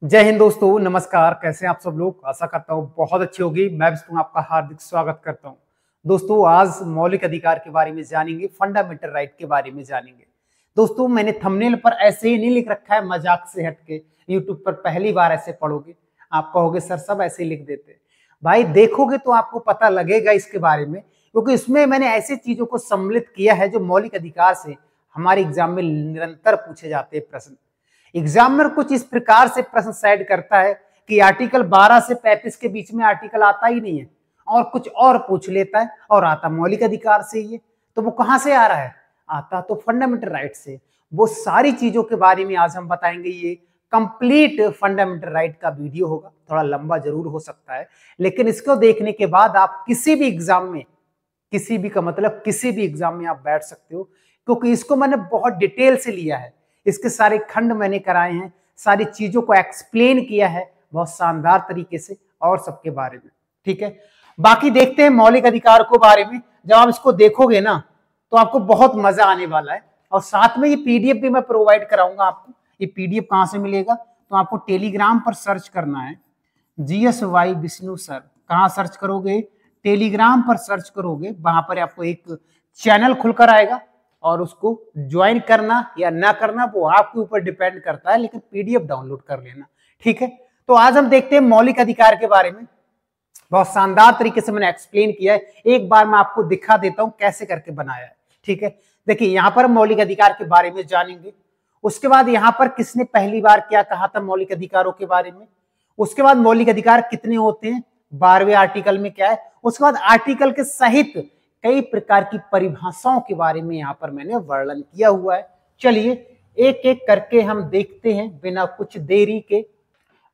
जय हिंद दोस्तों, नमस्कार। कैसे हैं आप सब लोग? आशा करता हूँ बहुत अच्छी होगी। मैं विष्णु आपका हार्दिक स्वागत करता हूँ। दोस्तों, आज मौलिक अधिकार के बारे में जानेंगे, फंडामेंटल राइट के बारे में जानेंगे। दोस्तों, मैंने थंबनेल पर ऐसे ही नहीं लिख रखा है मजाक से हटके। यूट्यूब पर पहली बार ऐसे पढ़ोगे, आप कहोगे सर सब ऐसे ही लिख देते। भाई देखोगे तो आपको पता लगेगा इसके बारे में, क्योंकि इसमें मैंने ऐसी चीजों को सम्मिलित किया है जो मौलिक अधिकार से हमारे एग्जाम में निरंतर पूछे जाते हैं प्रश्न। एग्जामिनर कुछ इस प्रकार से प्रश्न सेट करता है कि आर्टिकल 12 से 35 के बीच में आर्टिकल आता ही नहीं है और कुछ और पूछ लेता है और आता मौलिक अधिकार से ही है। तो वो कहां से आ रहा है? आता तो फंडामेंटल राइट से। वो सारी चीजों के बारे में आज हम बताएंगे। ये कंप्लीट फंडामेंटल राइट का वीडियो होगा, थोड़ा लंबा जरूर हो सकता है, लेकिन इसको देखने के बाद आप किसी भी एग्जाम में, किसी भी का मतलब किसी भी एग्जाम में आप बैठ सकते हो, क्योंकि इसको मैंने बहुत डिटेल से लिया है। इसके सारे खंड मैंने कराए हैं, सारी चीजों को एक्सप्लेन किया है बहुत शानदार तरीके से और सबके बारे में। ठीक है, बाकी देखते हैं मौलिक अधिकार को बारे में। जब आप इसको देखोगे ना तो आपको बहुत मजा आने वाला है। और साथ में ये पीडीएफ भी मैं प्रोवाइड कराऊंगा आपको। ये पीडीएफ कहां से मिलेगा? तो आपको टेलीग्राम पर सर्च करना है, GSY विष्णु सर। कहां सर्च करोगे? टेलीग्राम पर सर्च करोगे, वहां पर आपको एक चैनल खुलकर आएगा और उसको ज्वाइन करना या ना करना वो आपके ऊपर डिपेंड करता है, लेकिन पीडीएफ डाउनलोड कर लेना। ठीक है, तो आज हम देखते हैं मौलिक अधिकार के बारे में। बहुत शानदार तरीके से मैंने एक्सप्लेन किया है। एक बार मैं आपको दिखा देता हूं कैसे करके बनाया है। ठीक है, देखिए यहां पर मौलिक अधिकार के बारे में जानेंगे। उसके बाद यहां पर किसने पहली बार क्या कहा था मौलिक अधिकारों के बारे में। उसके बाद मौलिक अधिकार कितने होते हैं, 12वें आर्टिकल में क्या है। उसके बाद आर्टिकल के सहित कई प्रकार की परिभाषाओं के बारे में यहां पर मैंने वर्णन किया हुआ है। चलिए एक एक करके हम देखते हैं बिना कुछ देरी के।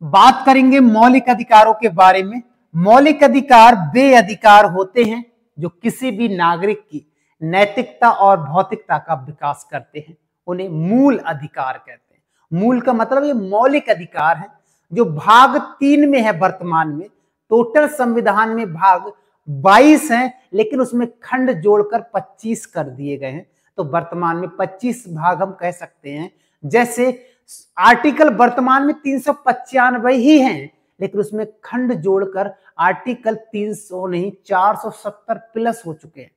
बात करेंगे मौलिक अधिकारों के बारे में। मौलिक अधिकार वे अधिकार होते हैं जो किसी भी नागरिक की नैतिकता और भौतिकता का विकास करते हैं। उन्हें मूल अधिकार कहते हैं। मूल का मतलब ये मौलिक अधिकार है जो भाग 3 में है वर्तमान में। टोटल संविधान में भाग 22 हैं, लेकिन उसमें खंड जोड़कर 25 कर दिए गए हैं। तो वर्तमान में 25 भाग हम कह सकते हैं। जैसे आर्टिकल वर्तमान में 395 ही हैं, लेकिन उसमें खंड जोड़कर आर्टिकल 300 नहीं 470 प्लस हो चुके हैं।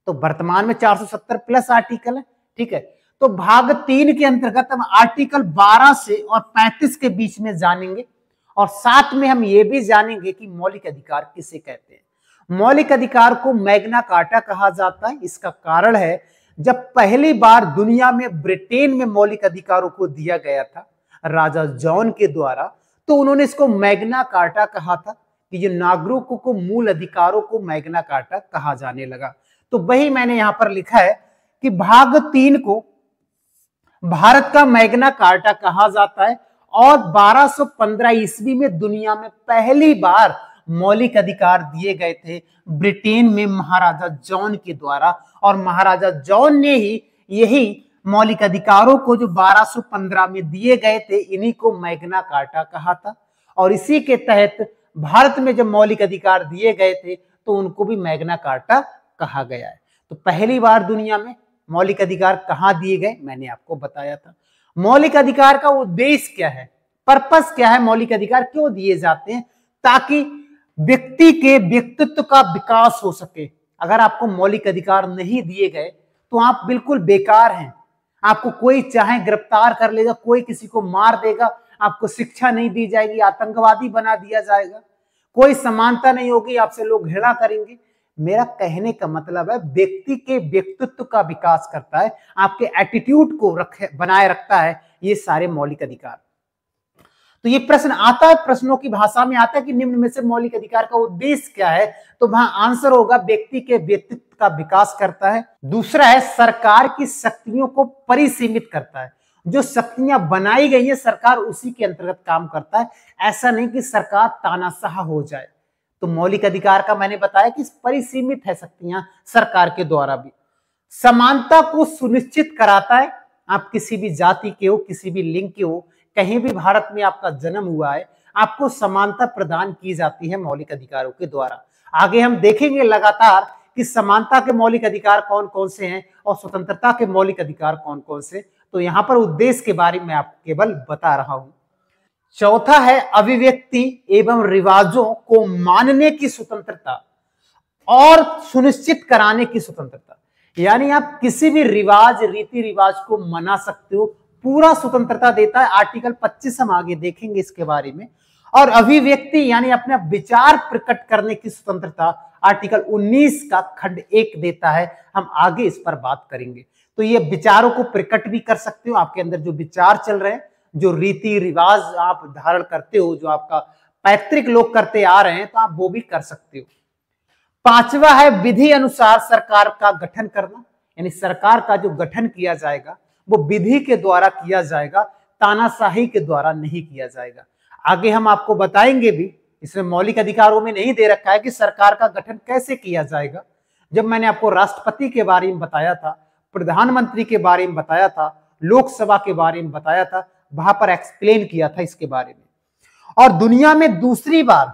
तो वर्तमान में 470 प्लस आर्टिकल है। ठीक है, तो भाग 3 के अंतर्गत हम आर्टिकल 12 से और 35 के बीच में जानेंगे, और साथ में हम ये भी जानेंगे कि मौलिक अधिकार किसे कहते हैं। मौलिक अधिकार को मैग्ना कार्टा कहा जाता है। इसका कारण है जब पहली बार दुनिया में ब्रिटेन में मौलिक अधिकारों को दिया गया था राजा जॉन के द्वारा, तो उन्होंने इसको मैग्ना कार्टा कहा था कि ये नागरिकों को मूल अधिकारों को मैग्ना कार्टा कहा जाने लगा। तो वही मैंने यहां पर लिखा है कि भाग 3 को भारत का मैग्ना कार्टा कहा जाता है, और 1215 ईस्वी में दुनिया में पहली बार मौलिक अधिकार दिए गए थे ब्रिटेन में महाराजा जॉन के द्वारा। और महाराजा जॉन ने ही यही मौलिक अधिकारों को जो 1215 में दिए गए थे, इन्हीं को मैग्ना कार्टा कहा था। और इसी के तहत भारत में जब मौलिक अधिकार दिए गए थे तो उनको भी मैग्ना कार्टा कहा गया है। तो पहली बार दुनिया में मौलिक अधिकार कहां दिए गए मैंने आपको बताया था। मौलिक अधिकार का उद्देश्य क्या है, पर्पस क्या है, मौलिक अधिकार क्यों दिए जाते हैं? ताकि व्यक्ति के व्यक्तित्व का विकास हो सके। अगर आपको मौलिक अधिकार नहीं दिए गए तो आप बिल्कुल बेकार हैं। आपको कोई चाहे गिरफ्तार कर लेगा, कोई किसी को मार देगा, आपको शिक्षा नहीं दी जाएगी, आतंकवादी बना दिया जाएगा, कोई समानता नहीं होगी, आपसे लोग घृणा करेंगे। मेरा कहने का मतलब है व्यक्ति के व्यक्तित्व का विकास करता है, आपके एटीट्यूड को बनाए रखता है ये सारे मौलिक अधिकार। तो ये प्रश्न आता है, प्रश्नों की भाषा में आता है कि निम्न में से मौलिक अधिकार का उद्देश्य क्या है, तो वहां आंसर होगा व्यक्ति के व्यक्तित्व का विकास करता है। दूसरा है सरकार की शक्तियों को परिसीमित करता है। जो शक्तियां बनाई गई है सरकार उसी के अंतर्गत काम करता है। ऐसा नहीं कि सरकार तानाशाह हो जाए। तो मौलिक अधिकार का मैंने बताया कि परिसीमित है शक्तियां सरकार के द्वारा भी। समानता को सुनिश्चित कराता है। आप किसी भी जाति के हो, किसी भी लिंग के हो, कहीं भी भारत में आपका जन्म हुआ है, आपको समानता प्रदान की जाती है मौलिक अधिकारों के द्वारा। आगे हम देखेंगे लगातार कि समानता के मौलिक अधिकार कौन कौन से हैं और स्वतंत्रता के मौलिक अधिकार कौन कौन से। तो यहां पर उद्देश्य के बारे में आपको केवल बता रहा हूं। चौथा है अभिव्यक्ति एवं रिवाजों को मानने की स्वतंत्रता और सुनिश्चित कराने की स्वतंत्रता। यानी आप किसी भी रिवाज रीति रिवाज को मना सकते हो, पूरा स्वतंत्रता देता है। आर्टिकल 25 हम आगे देखेंगे इसके बारे में। और अभिव्यक्ति यानी अपना विचार प्रकट करने की स्वतंत्रता आर्टिकल 19 का खंड 1 देता है। हम आगे इस पर बात करेंगे। तो ये विचारों को प्रकट भी कर सकते हो, आपके अंदर जो विचार चल रहे हैं, जो रीति रिवाज आप धारण करते हो, जो आपका पैतृक लोग करते आ रहे हैं, तो आप वो भी कर सकते हो। पांचवा है विधि अनुसार सरकार का गठन करना, यानी सरकार का जो गठन किया जाएगा वो विधि के द्वारा किया जाएगा, तानाशाही के द्वारा नहीं किया जाएगा। आगे हम आपको बताएंगे भी, इसमें मौलिक अधिकारों में नहीं दे रखा है कि सरकार का गठन कैसे किया जाएगा। जब मैंने आपको राष्ट्रपति के बारे में बताया था, प्रधानमंत्री के बारे में बताया था, लोकसभा के बारे में बताया था, वहां पर एक्सप्लेन किया था इसके बारे में। और दुनिया में दूसरी बार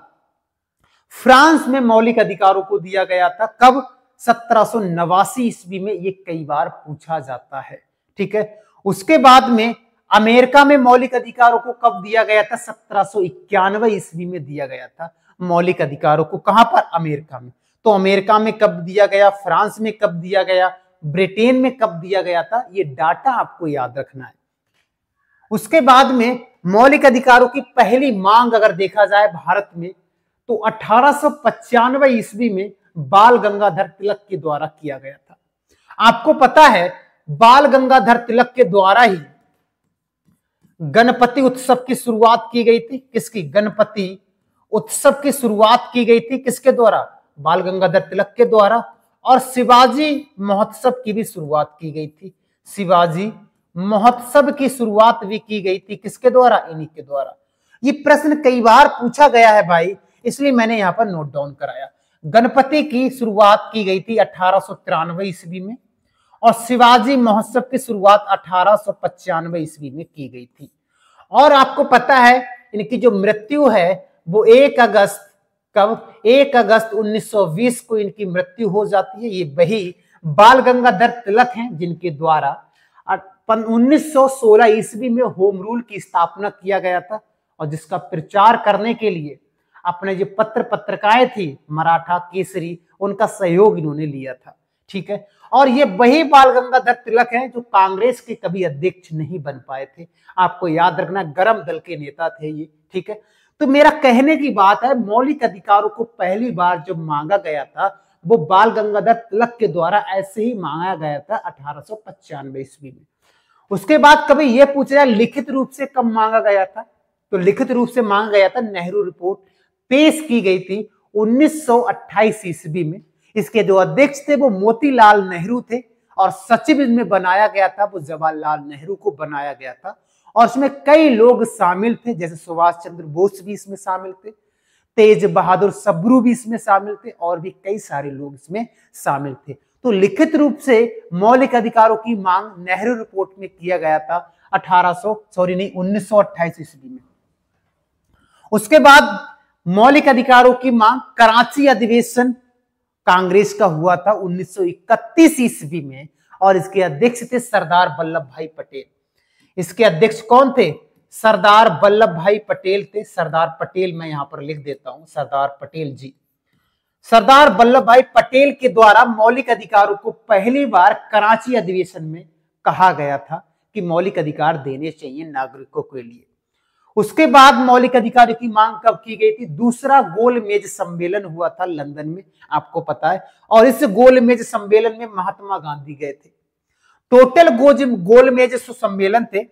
फ्रांस में मौलिक अधिकारों को दिया गया था। कब? 1789 ईस्वी में। ये कई बार पूछा जाता है, ठीक है। उसके बाद में अमेरिका में मौलिक अधिकारों को कब दिया गया था? 1791 ईस्वी में दिया गया था मौलिक अधिकारों को। कहां पर? अमेरिका में। तो अमेरिका में कब दिया गया, फ्रांस में कब दिया गया, ब्रिटेन में कब दिया गया था, ये डाटा आपको याद रखना है। उसके बाद में मौलिक अधिकारों की पहली मांग अगर देखा जाए भारत में, तो 1895 ईस्वी में बाल गंगाधर तिलक के द्वारा किया गया था। आपको पता है बाल गंगाधर तिलक के द्वारा ही गणपति उत्सव की शुरुआत की गई थी। किसकी? गणपति उत्सव की शुरुआत की गई थी किसके द्वारा? बाल गंगाधर तिलक के द्वारा। और शिवाजी महोत्सव की भी शुरुआत की गई थी। शिवाजी महोत्सव की शुरुआत भी की गई थी किसके द्वारा? इन्हीं के द्वारा। ये प्रश्न कई बार पूछा गया है भाई, इसलिए मैंने यहां पर नोट डाउन कराया। गणपति की शुरुआत की गई थी 1893 ईस्वी में, और शिवाजी महोत्सव की शुरुआत 1895 ईस्वी में की गई थी। और आपको पता है इनकी जो मृत्यु है वो 1 अगस्त, कब? 1 अगस्त 1920 को इनकी मृत्यु हो जाती है। ये वही बाल गंगाधर तिलक हैं जिनके द्वारा 1916 ईस्वी में होम रूल की स्थापना किया गया था, और जिसका प्रचार करने के लिए अपने जो पत्रिकाएं थी मराठा केसरी, उनका सहयोग इन्होंने लिया था, ठीक है। और ये वही बाल गंगाधर तिलक हैं जो कांग्रेस के कभी अध्यक्ष नहीं बन पाए थे। आपको याद रखना, गरम दल के नेता थे ये, ठीक है। तो मेरा कहने की बात है, मौलिक अधिकारों को पहली बार जब मांगा गया था वो बाल गंगाधर तिलक के द्वारा ऐसे ही मांगा गया था 1895 ईस्वी में। उसके बाद कभी यह पूछा जाए लिखित रूप से कब मांगा गया था, तो लिखित रूप से मांगा गया था, नेहरू रिपोर्ट पेश की गई थी 1928 ईस्वी में। इसके जो अध्यक्ष थे वो मोतीलाल नेहरू थे, और सचिव इसमें बनाया गया था वो जवाहरलाल नेहरू को बनाया गया था। और इसमें कई लोग शामिल थे, जैसे सुभाष चंद्र बोस भी इसमें शामिल थे, तेज बहादुर सब्रू भी इसमें शामिल थे, और भी कई सारे लोग इसमें शामिल थे। तो लिखित रूप से मौलिक अधिकारों की मांग नेहरू रिपोर्ट में किया गया था 1928 ईस्वी में। उसके बाद मौलिक अधिकारों की मांग कराची अधिवेशन कांग्रेस का हुआ था 1931 ईस्वी में, और इसके अध्यक्ष थे सरदार वल्लभ भाई पटेल। इसके अध्यक्ष कौन थे? सरदार वल्लभ भाई पटेल थे। सरदार पटेल मैं यहां पर लिख देता हूं, सरदार पटेल जी। सरदार वल्लभ भाई पटेल के द्वारा मौलिक अधिकारों को पहली बार कराची अधिवेशन में कहा गया था कि मौलिक अधिकार देने चाहिए नागरिकों के लिए। उसके बाद मौलिक अधिकारों की मांग कब की गई थी? दूसरा गोल मेज सम्मेलन हुआ था लंदन में, आपको पता है, और इस गोल मेज सम्मेलन में महात्मा गांधी गए थे। टोटल गोल मेज सम्मेलन थे,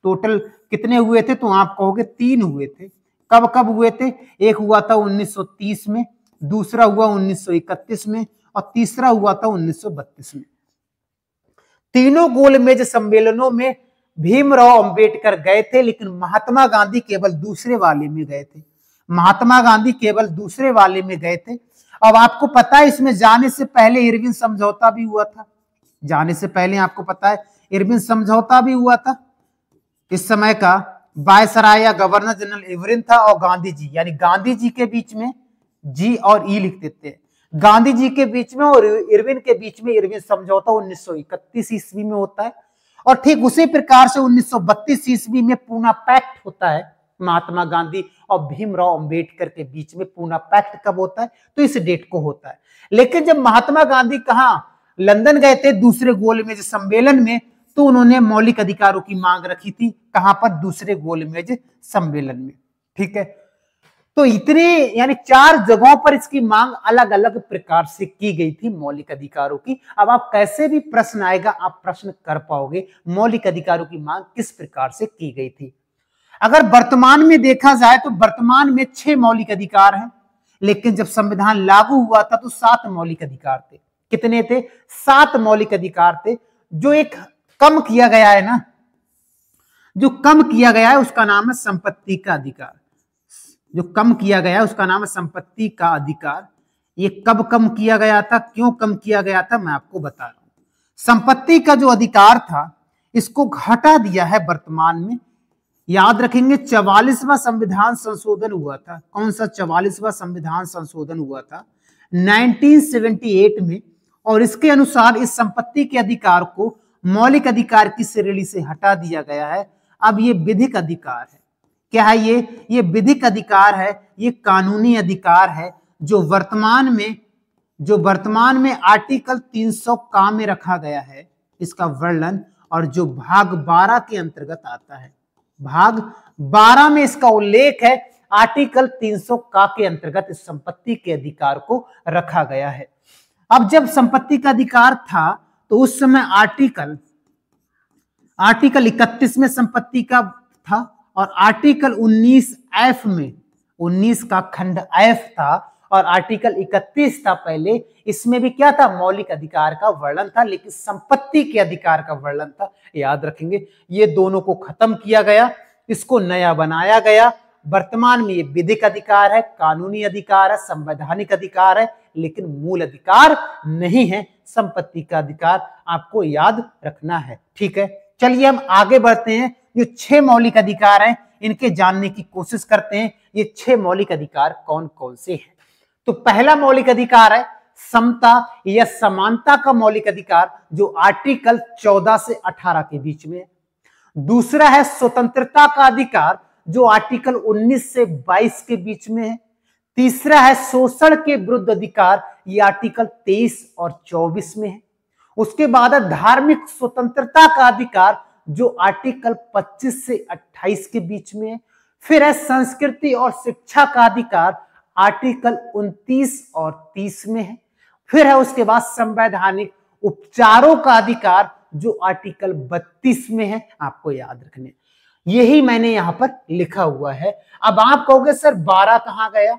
टोटल कितने हुए थे? तो आप कहोगे 3 हुए थे। कब कब हुए थे? एक हुआ था 1930 में, दूसरा हुआ 1931 में, और तीसरा हुआ था 1932 में। तीनों गोल मेज सम्मेलनों में भीमराव अंबेडकर गए थे, लेकिन महात्मा गांधी केवल दूसरे वाले में गए थे। महात्मा गांधी केवल दूसरे वाले में गए थे। अब आपको पता है इसमें जाने से पहले इरविन समझौता भी हुआ था। जाने से पहले आपको पता है इरविन समझौता भी हुआ था। इस समय का वायसराय या गवर्नर जनरल इरविन था, और गांधी जी, यानी गांधी जी के बीच में जी और ई लिख देते हैं, गांधी जी के बीच में और इरविन के बीच में इरविन समझौता 1931 ईस्वी में होता है। और ठीक उसी प्रकार से 1932 ईस्वी में पूना पैक्ट होता है, महात्मा गांधी और भीमराव अंबेडकर के बीच में पूना पैक्ट कब होता है? तो इस डेट को होता है। लेकिन जब महात्मा गांधी कहाँ लंदन गए थे दूसरे गोलमेज सम्मेलन में, तो उन्होंने मौलिक अधिकारों की मांग रखी थी। कहां पर? दूसरे गोलमेज सम्मेलन में। ठीक है, तो इतने यानी 4 जगहों पर इसकी मांग अलग अलग प्रकार से की गई थी मौलिक अधिकारों की। अब आप कैसे भी प्रश्न आएगा आप प्रश्न कर पाओगे मौलिक अधिकारों की मांग किस प्रकार से की गई थी। अगर वर्तमान में देखा जाए तो वर्तमान में 6 मौलिक अधिकार हैं, लेकिन जब संविधान लागू हुआ था तो 7 मौलिक अधिकार थे। कितने थे? 7 मौलिक अधिकार थे। जो एक कम किया गया है ना, जो कम किया गया है उसका नाम है संपत्ति का अधिकार। जो कम किया गया है उसका नाम है संपत्ति का अधिकार। ये कब कम किया गया था, क्यों कम किया गया था, मैं आपको बता रहा हूं। संपत्ति का जो अधिकार था इसको हटा दिया है वर्तमान में। याद रखेंगे 44वां संविधान संशोधन हुआ था। कौन सा? 44वां संविधान संशोधन हुआ था 1978 में, और इसके अनुसार इस संपत्ति के अधिकार को मौलिक अधिकार की श्रेणी से हटा दिया गया है। अब ये विधिक अधिकार है। क्या है ये विधिक अधिकार है, ये कानूनी अधिकार है जो वर्तमान में आर्टिकल 300 का में रखा गया है इसका वर्णन, और जो भाग 12 के अंतर्गत आता है। भाग 12 में इसका उल्लेख है। आर्टिकल 300 का के अंतर्गत इस संपत्ति के अधिकार को रखा गया है। अब जब संपत्ति का अधिकार था तो उस समय आर्टिकल 31 में संपत्ति का था, और आर्टिकल 19F में 19 का खंड F था, और आर्टिकल 31 था पहले। इसमें भी क्या था? मौलिक अधिकार का वर्णन था, लेकिन संपत्ति के अधिकार का वर्णन था। याद रखेंगे ये दोनों को खत्म किया गया, इसको नया बनाया गया। वर्तमान में ये विधिक अधिकार है, कानूनी अधिकार है, संवैधानिक अधिकार है, लेकिन मूल अधिकार नहीं है। संपत्ति का अधिकार आपको याद रखना है। ठीक है, चलिए हम आगे बढ़ते हैं। जो 6 मौलिक अधिकार हैं इनके जानने की कोशिश करते हैं। ये 6 मौलिक अधिकार कौन कौन से हैं? तो पहला मौलिक अधिकार है समता या समानता का मौलिक अधिकार, जो आर्टिकल 14 से 18 के बीच में है। दूसरा है स्वतंत्रता का अधिकार, जो आर्टिकल 19 से 22 के बीच में है। तीसरा है शोषण के विरुद्ध अधिकार, ये आर्टिकल 23 और 24 में है। उसके बाद है धार्मिक स्वतंत्रता का अधिकार, जो आर्टिकल 25 से 28 के बीच में है। फिर है संस्कृति और शिक्षा का अधिकार, आर्टिकल 29 और 30 में है। फिर है उसके बाद संवैधानिक उपचारों का अधिकार, जो आर्टिकल 32 में है। आपको याद रखने, यही मैंने यहां पर लिखा हुआ है। अब आप कहोगे सर 12 कहां गया,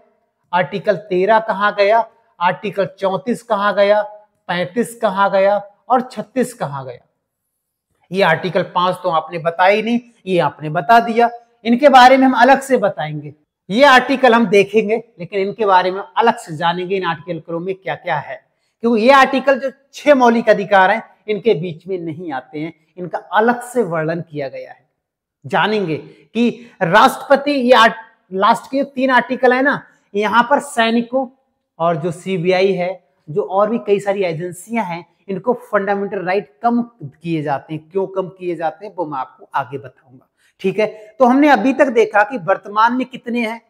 आर्टिकल 13 कहां गया, आर्टिकल 34 कहां गया, 35 कहां गया और 36 कहां गया? ये आर्टिकल 5 तो आपने बताया ही नहीं, ये आपने बता दिया। इनके बारे में हम अलग से बताएंगे। ये आर्टिकल हम देखेंगे, लेकिन इनके बारे में अलग से जानेंगे इन आर्टिकलों में क्या क्या है, क्योंकि ये आर्टिकल जो 6 मौलिक अधिकार हैं इनके बीच में नहीं आते हैं, इनका अलग से वर्णन किया गया है। जानेंगे कि राष्ट्रपति, ये लास्ट के 3 आर्टिकल है ना, यहाँ पर सैनिकों और जो सीबीआई है, जो और भी कई सारी एजेंसियां हैं, इनको फंडामेंटल राइट कम किए जाते हैं। क्यों कम किए जाते हैं वो मैं आपको आगे बताऊंगा। ठीक है, तो हमने अभी तक देखा कि वर्तमान में कितने हैं,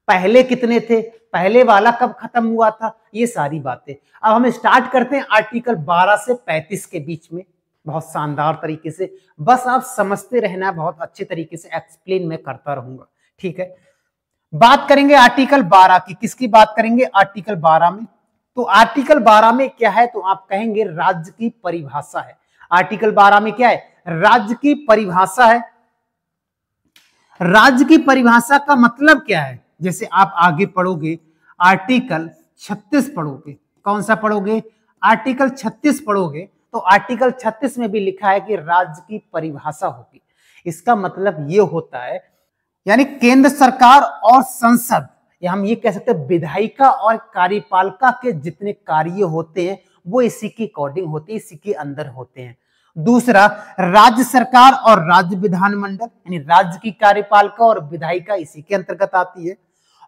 पहले कितने थे, पहले वाला कब खत्म हुआ था, ये सारी बातें। अब हम स्टार्ट करते हैं आर्टिकल 12 से 35 के बीच में, बहुत शानदार तरीके से। बस आप समझते रहना, बहुत अच्छे तरीके से एक्सप्लेन मैं करता रहूंगा। ठीक है, बात करेंगे आर्टिकल 12 की। किसकी बात करेंगे? आर्टिकल 12 में। तो आर्टिकल 12 में क्या है? तो आप कहेंगे राज्य की परिभाषा है। आर्टिकल 12 में क्या है? राज्य की परिभाषा है। राज्य की परिभाषा का मतलब क्या है? जैसे आप आगे पढ़ोगे आर्टिकल 36 पढ़ोगे। कौन सा पढ़ोगे? आर्टिकल 36 पढ़ोगे तो आर्टिकल 36 में भी लिखा है कि राज्य की परिभाषा होगी। इसका मतलब ये होता है, यानी केंद्र सरकार और संसद, या हम ये कह सकते हैं विधायिका और कार्यपालिका के जितने कार्य होते हैं वो इसी के अकॉर्डिंग होते हैं, इसी के अंदर होते हैं। दूसरा, राज्य सरकार और राज्य विधानमंडल, यानी राज्य की कार्यपालिका और विधायिका इसी के अंतर्गत आती है।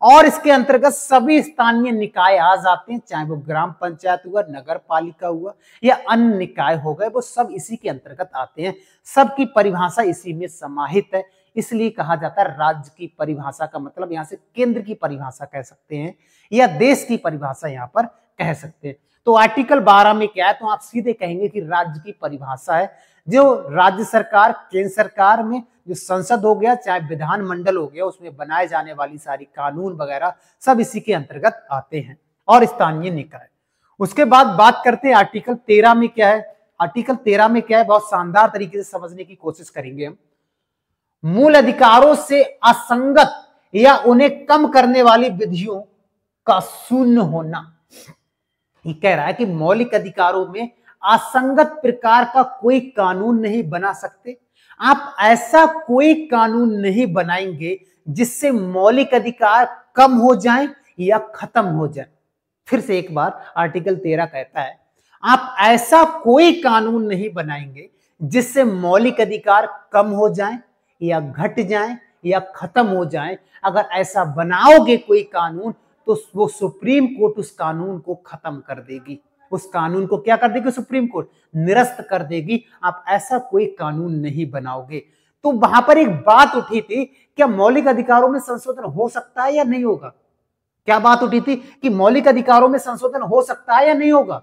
और इसके अंतर्गत सभी स्थानीय निकाय आ जाते हैं, चाहे वो ग्राम पंचायत हुआ, नगर पालिका हुआ या अन्य निकाय हो गए, वो सब इसी के अंतर्गत आते हैं। सबकी परिभाषा इसी में समाहित है। इसलिए कहा जाता है राज्य की परिभाषा का मतलब यहां से केंद्र की परिभाषा कह सकते हैं या देश की परिभाषा यहां पर कह सकते हैं। तो आर्टिकल 12 में क्या है, तो आप सीधे कहेंगे कि राज्य की परिभाषा है। जो राज्य सरकार, केंद्र सरकार में जो संसद हो गया चाहे विधानमंडल हो गया, उसमें बनाए जाने वाली सारी कानून वगैरह सब इसी के अंतर्गत आते हैं, और स्थानीय निकाय। उसके बाद बात करते हैं आर्टिकल 13 में क्या है। आर्टिकल 13 में क्या है, बहुत शानदार तरीके से समझने की कोशिश करेंगे हम। मूल अधिकारों से असंगत या उन्हें कम करने वाली विधियों का शून्य होना। ये कह रहा है कि मौलिक अधिकारों में असंगत प्रकार का कोई कानून नहीं बना सकते। आप ऐसा कोई कानून नहीं बनाएंगे जिससे मौलिक अधिकार कम हो जाएं या खत्म हो जाएं। फिर से एक बार आर्टिकल 13 कहता है, आप ऐसा कोई कानून नहीं बनाएंगे जिससे मौलिक अधिकार कम हो जाएं या घट जाएं या खत्म हो जाएं। अगर ऐसा बनाओगे कोई कानून तो वो सुप्रीम कोर्ट उस कानून को खत्म कर देगी। उस कानून को क्या कर देगी सुप्रीम कोर्ट? निरस्त कर देगी। आप ऐसा कोई कानून नहीं बनाओगे। तो वहां पर एक बात उठी थी, क्या मौलिक अधिकारों में संशोधन हो सकता है या नहीं होगा? क्या बात उठी थी कि मौलिक अधिकारों में संशोधन हो सकता है या नहीं होगा?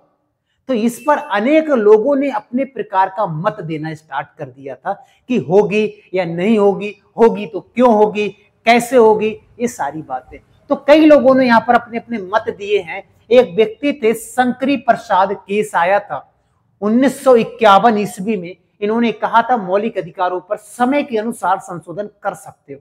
तो इस पर अनेक लोगों ने अपने प्रकार का मत देना स्टार्ट कर दिया था कि होगी या नहीं होगी, होगी तो क्यों होगी, कैसे होगी, ये सारी बातें। तो कई लोगों ने यहाँ पर अपने अपने मत दिए हैं। एक व्यक्ति थे शंकरी प्रसाद, केस आया था 1951 ईस्वी में। इन्होंने कहा था मौलिक अधिकारों पर समय के अनुसार संशोधन कर सकते हो।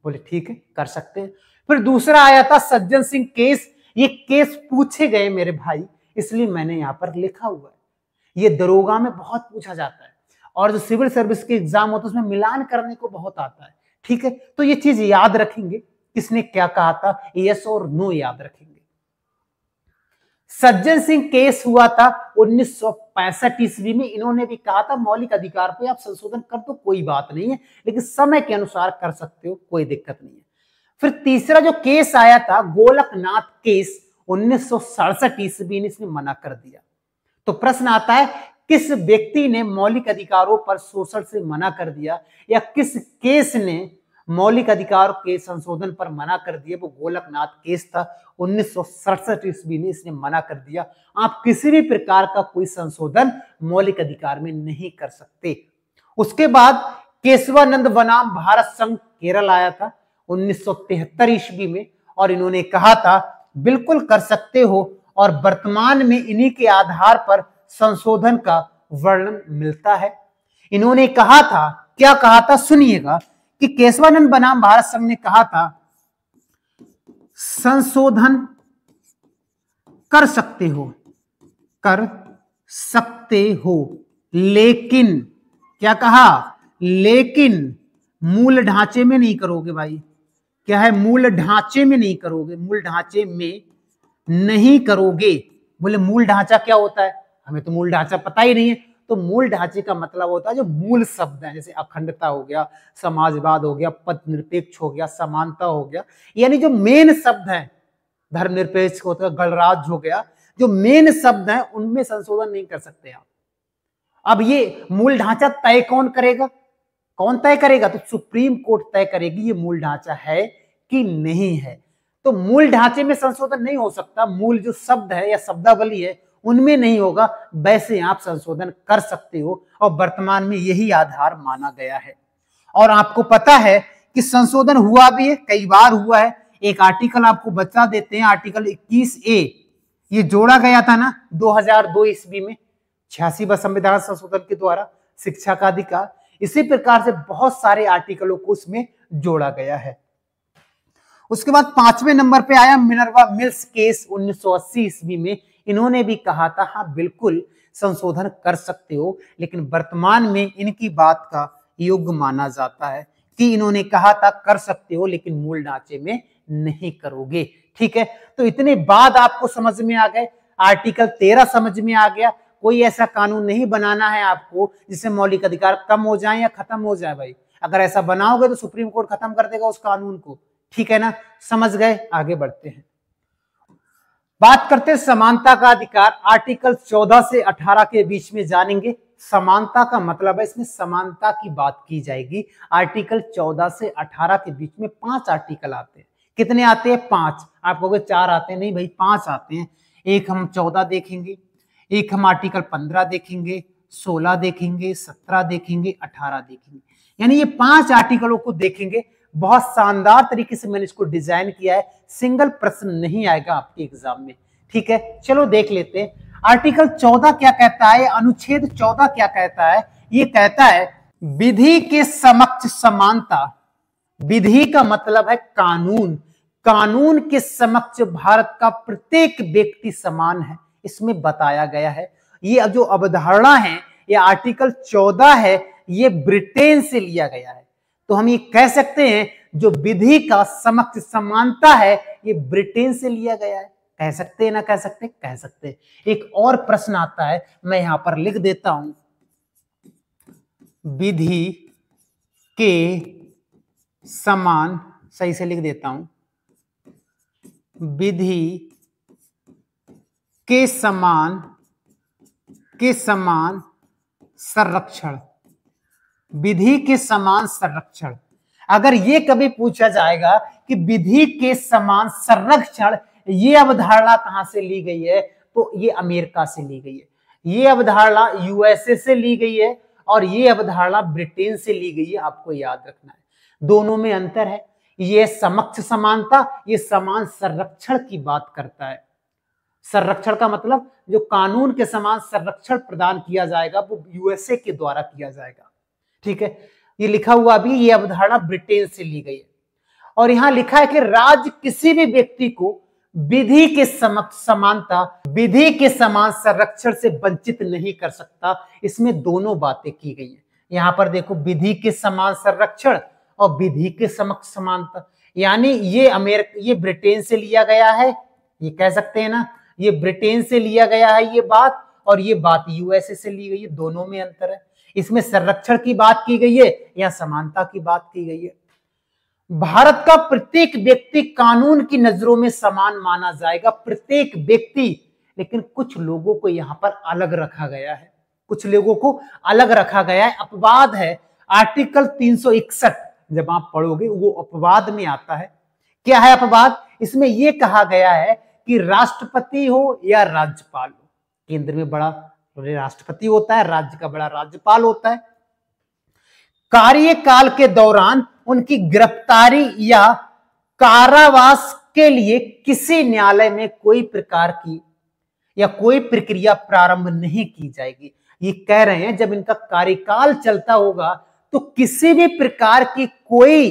बोले ठीक है, कर सकते हैं। फिर दूसरा आया था सज्जन सिंह केस। ये केस पूछे गए मेरे भाई, इसलिए मैंने यहां पर लिखा हुआ है। ये दरोगा में बहुत पूछा जाता है और जो सिविल सर्विस के एग्जाम होता है उसमें मिलान करने को बहुत आता है। ठीक है, तो ये चीज याद रखेंगे, किसने क्या कहा था, यस और नो याद रखेंगे। सज्जन सिंह केस हुआ था 1965 ईस्वी में। इन्होंने भी कहा था मौलिक अधिकार पे आप संशोधन कर दो, कोई बात नहीं है, लेकिन समय के अनुसार कर सकते हो, कोई दिक्कत नहीं है। फिर तीसरा जो केस आया था गोलकनाथ केस 1967 ईस्वी में, इसने मना कर दिया। तो प्रश्न आता है किस व्यक्ति ने मौलिक अधिकारों पर शोषण से मना कर दिया, या किस केस ने मौलिक अधिकार के संशोधन पर मना कर दिया? वो गोलकनाथ केस था 1967 ईस्वी में, इसने मना कर दिया। आप किसी भी प्रकार का कोई संशोधन मौलिक अधिकार में नहीं कर सकते। उसके बाद केशवानंद बनाम भारत संघ केरल आया था 1973 ईस्वी में, और इन्होंने कहा था बिल्कुल कर सकते हो, और वर्तमान में इन्हीं के आधार पर संशोधन का वर्णन मिलता है। इन्होंने कहा था, क्या कहा था सुनिएगा, कि केशवानंद बनाम भारत संघ ने कहा था संशोधन कर सकते हो, कर सकते हो, लेकिन क्या कहा, लेकिन मूल ढांचे में नहीं करोगे। भाई क्या है, मूल ढांचे में नहीं करोगे, मूल ढांचे में नहीं करोगे। बोले मूल ढांचा क्या होता है, हमें तो मूल ढांचा पता ही नहीं है। तो मूल ढांचे का मतलब होता है जो मूल शब्द है, जैसे अखंडता हो गया, समाजवाद हो गया, पद निरपेक्ष हो गया, समानता हो गया, यानी जो मेन शब्द है, धर्मनिरपेक्ष होता है, गणराज्य हो गया, जो मेन शब्द है उनमें संशोधन नहीं कर सकते आप। अब ये मूल ढांचा तय कौन करेगा, कौन तय करेगा? तो सुप्रीम कोर्ट तय करेगी ये मूल ढांचा है कि नहीं है। तो मूल ढांचे में संशोधन नहीं हो सकता, मूल जो शब्द है या शब्दावली है उनमें नहीं होगा, वैसे आप संशोधन कर सकते हो, और वर्तमान में यही आधार माना गया है। और आपको पता है कि संशोधन हुआ भी है, कई बार हुआ है। एक आर्टिकल आपको बता देते हैं, आर्टिकल 21A, ये जोड़ा गया था ना 2002 ईस्वी में 86वां संविधान संशोधन के द्वारा, शिक्षा का अधिकार। इसी प्रकार से बहुत सारे आर्टिकलों को उसमें जोड़ा गया है। उसके बाद 5वें नंबर पे आया मिनर्वा मिल्स केस 1980 ईस्वी में। इन्होंने भी कहा था हाँ बिल्कुल संशोधन कर सकते हो, लेकिन वर्तमान में इनकी बात का योग्य माना जाता है कि इन्होंने कहा था कर सकते हो लेकिन मूल ढांचे में नहीं करोगे। ठीक है, तो इतने बाद आपको समझ में आ गए, आर्टिकल 13 समझ में आ गया। कोई ऐसा कानून नहीं बनाना है आपको जिससे मौलिक अधिकार कम हो जाए या खत्म हो जाए। भाई अगर ऐसा बनाओगे तो सुप्रीम कोर्ट खत्म कर देगा उस कानून को। ठीक है ना, समझ गए, आगे बढ़ते हैं। बात करते हैं समानता का अधिकार, आर्टिकल 14 से 18 के बीच में जानेंगे। समानता का मतलब है इसमें समानता की बात की जाएगी। आर्टिकल 14 से 18 के बीच में 5 आर्टिकल आते हैं। कितने आते हैं? 5। आप कहोगे 4 आते हैं, नहीं भाई 5 आते हैं। एक हम 14 देखेंगे, एक हम आर्टिकल 15 देखेंगे, 16 देखेंगे, 17 देखेंगे, 18 देखेंगे। यानी ये 5 आर्टिकलों को देखेंगे। बहुत शानदार तरीके से मैंने इसको डिजाइन किया है, सिंगल प्रश्न नहीं आएगा आपके एग्जाम में। ठीक है, चलो देख लेते हैं। आर्टिकल 14 क्या कहता है, अनुच्छेद 14 क्या कहता है? ये कहता है विधि के समक्ष समानता। विधि का मतलब है कानून। कानून के समक्ष भारत का प्रत्येक व्यक्ति समान है, इसमें बताया गया है। ये जो अवधारणा है, ये आर्टिकल 14 है, ये ब्रिटेन से लिया गया है। तो हम ये कह सकते हैं जो विधि का समक्ष समानता है, ये ब्रिटेन से लिया गया है। कह सकते हैं ना? कह सकते? कह सकते। एक और प्रश्न आता है, मैं यहां पर लिख देता हूं, विधि के समान, सही से लिख देता हूं, विधि के समान संरक्षण। विधि के समान संरक्षण। अगर ये कभी पूछा जाएगा कि विधि के समान संरक्षण, ये अवधारणा कहां से ली गई है, तो ये अमेरिका से ली गई है। ये अवधारणा यूएसए से ली गई है और ये अवधारणा ब्रिटेन से ली गई है। आपको याद रखना है, दोनों में अंतर है। ये समक्ष समानता, ये समान संरक्षण की बात करता है। संरक्षण का मतलब जो कानून के समान संरक्षण प्रदान किया जाएगा वो यूएसए के द्वारा किया जाएगा। ठीक है, ये लिखा हुआ भी, ये अवधारणा ब्रिटेन से ली गई है। और यहां लिखा है कि राज्य किसी भी व्यक्ति को विधि के समक्ष समानता, विधि के समान संरक्षण से वंचित नहीं कर सकता। इसमें दोनों बातें की गई है। यहां पर देखो, विधि के समान संरक्षण और विधि के समक्ष समानता, यानी ये ब्रिटेन से लिया गया है, ये कह सकते हैं ना, ये ब्रिटेन से लिया गया है ये बात, और ये बात यूएसए से ली गई है। दोनों में अंतर है। इसमें संरक्षण की बात की गई है या समानता की बात की गई है। भारत का प्रत्येक व्यक्ति कानून की नजरों में समान माना जाएगा, प्रत्येक व्यक्ति। लेकिन कुछ लोगों को यहां पर अलग रखा गया है, कुछ लोगों को अलग रखा गया है। अपवाद है आर्टिकल 361, जब आप पढ़ोगे वो अपवाद में आता है। क्या है अपवाद? इसमें यह कहा गया है कि राष्ट्रपति हो या राज्यपाल हो, केंद्र में बड़ा राष्ट्रपति होता है, राज्य का बड़ा राज्यपाल होता है, कार्यकाल के दौरान उनकी गिरफ्तारी या कारावास के लिए किसी न्यायालय में कोई प्रकार की या कोई प्रक्रिया प्रारंभ नहीं की जाएगी। ये कह रहे हैं जब इनका कार्यकाल चलता होगा तो किसी भी प्रकार की कोई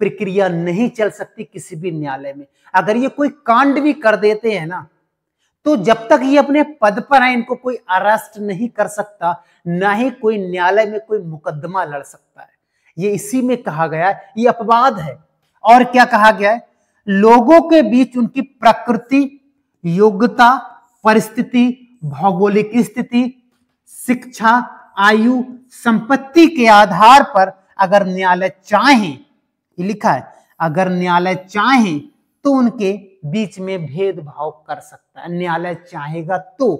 प्रक्रिया नहीं चल सकती किसी भी न्यायालय में। अगर ये कोई कांड भी कर देते हैं ना, तो जब तक ये अपने पद पर है इनको कोई अरेस्ट नहीं कर सकता, ना ही कोई न्यायालय में कोई मुकदमा लड़ सकता है। ये इसी में कहा गया है, ये अपवाद है। और क्या कहा गया है? लोगों के बीच उनकी प्रकृति, योग्यता, परिस्थिति, भौगोलिक स्थिति, शिक्षा, आयु, संपत्ति के आधार पर अगर न्यायालय चाहे, ये लिखा है, अगर न्यायालय चाहे तो उनके बीच में भेदभाव कर सकता है। न्यायालय चाहेगा तो।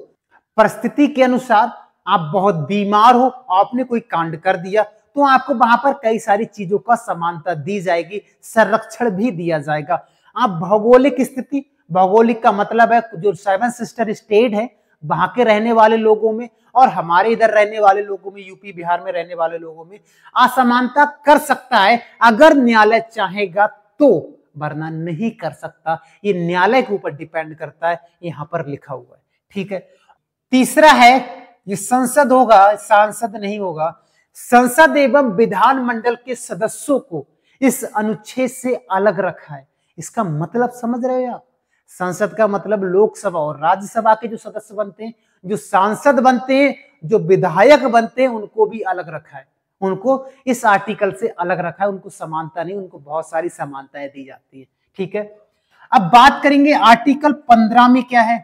परिस्थिति के अनुसार आप बहुत बीमार हो, आपने कोई कांड कर दिया, तो आपको वहां पर कई सारी चीजों का समानता दी जाएगी, संरक्षण भी दिया जाएगा। आप भौगोलिक स्थिति, भौगोलिक का मतलब है जो 7 सिस्टर स्टेट है वहां के रहने वाले लोगों में और हमारे इधर रहने वाले लोगों में, यूपी बिहार में रहने वाले लोगों में असमानता कर सकता है अगर न्यायालय चाहेगा तो, वरना नहीं कर सकता। ये न्यायालय के ऊपर डिपेंड करता है, यहां पर लिखा हुआ है। ठीक है, तीसरा है ये संसद होगा, सांसद नहीं होगा। संसद एवं विधानमंडल के सदस्यों को इस अनुच्छेद से अलग रखा है। इसका मतलब समझ रहे हो आप? संसद का मतलब लोकसभा और राज्यसभा के जो सदस्य बनते हैं, जो सांसद बनते हैं, जो विधायक बनते हैं, उनको भी अलग रखा है। उनको इस आर्टिकल से अलग रखा है, उनको समानता नहीं, उनको बहुत सारी समानताएं दी जाती है। ठीक है, अब बात करेंगे आर्टिकल 15 में क्या है,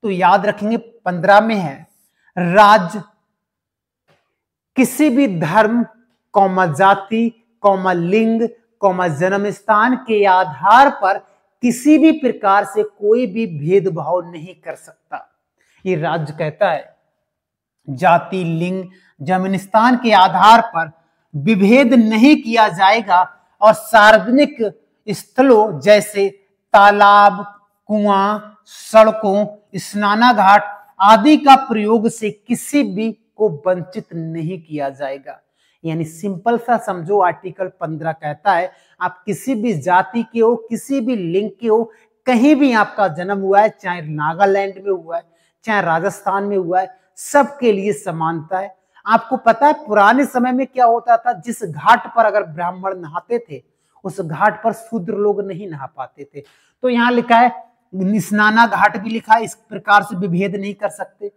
तो याद रखेंगे 15 में है राज्य किसी भी धर्म, जाति, लिंग, जन्म स्थान के आधार पर किसी भी प्रकार से कोई भी भेदभाव नहीं कर सकता। ये राज्य कहता है जाति, लिंग, जमीन स्थान के आधार पर विभेद नहीं किया जाएगा और सार्वजनिक स्थलों जैसे तालाब, कुआं, सड़कों, स्नानाघाट आदि का प्रयोग से किसी भी को वंचित नहीं किया जाएगा। यानी सिंपल सा समझो, आर्टिकल 15 कहता है आप किसी भी जाति के हो, किसी भी लिंग के हो, कहीं भी आपका जन्म हुआ है, चाहे नागालैंड में हुआ है, चाहे राजस्थान में हुआ है, सबके लिए समानता है। आपको पता है पुराने समय में क्या होता था, जिस घाट पर अगर ब्राह्मण नहाते थे उस घाट पर शूद्र लोग नहीं नहा पाते थे। तो यहाँ लिखा है, स्नाना घाट भी लिखा है, इस प्रकार से विभेद नहीं कर सकते।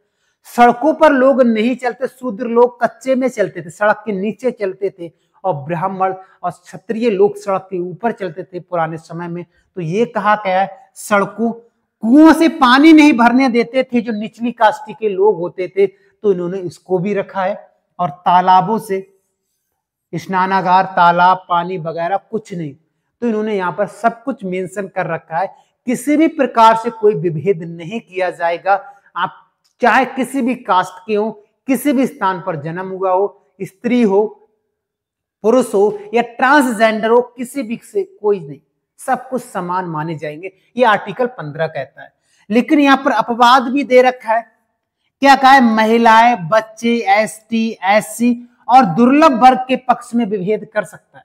सड़कों पर लोग नहीं चलते, शूद्र लोग कच्चे में चलते थे, सड़क के नीचे चलते थे, और ब्राह्मण और क्षत्रिय लोग सड़क के ऊपर चलते थे पुराने समय में। तो ये कहा गया है, सड़कों, कुओं से पानी नहीं भरने देते थे जो निचली कास्टी के लोग होते थे, तो इन्होंने इसको भी रखा है। और तालाबों से, स्नानागार, तालाब, पानी वगैरह कुछ नहीं, तो इन्होंने यहाँ पर सब कुछ मेंशन कर रखा है। किसी भी प्रकार से कोई विभेद नहीं किया जाएगा। आप चाहे किसी भी कास्ट के हो, किसी भी स्थान पर जन्म हुआ हो, स्त्री हो, पुरुष हो या ट्रांसजेंडर हो, किसी भी से कोई नहीं, सब कुछ समान माने जाएंगे, ये आर्टिकल 15 कहता है। लेकिन यहाँ पर अपवाद भी दे रखा है। क्या कहा है, महिलाएं, बच्चे, एसटी, एससी और दुर्लभ वर्ग के पक्ष में विभेद कर सकता है।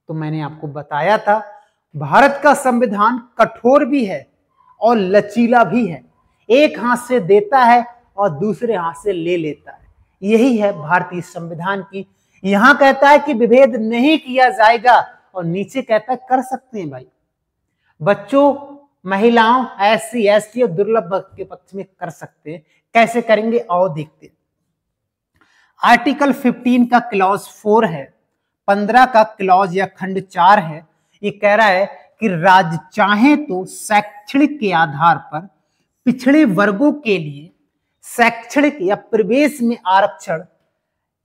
तो मैंने आपको बताया था भारत का संविधान कठोर भी है और लचीला भी है, एक हाथ से देता है और दूसरे हाथ से ले लेता है। यही है भारतीय संविधान की। यहां कहता है कि विभेद नहीं किया जाएगा और नीचे कहता है कर सकते हैं भाई, बच्चों, महिलाओं, एससी, एसटी और दुर्लभ वर्ग के पक्ष में कर सकते हैं। कैसे करेंगे आओ देखते हैं। आर्टिकल 15 का क्लॉज 4 है, 15 का क्लॉज या खंड 4 है। ये कह रहा है कि राज्य चाहे तो शैक्षणिक के आधार पर पिछड़े वर्गों के लिए शैक्षणिक या प्रवेश में आरक्षण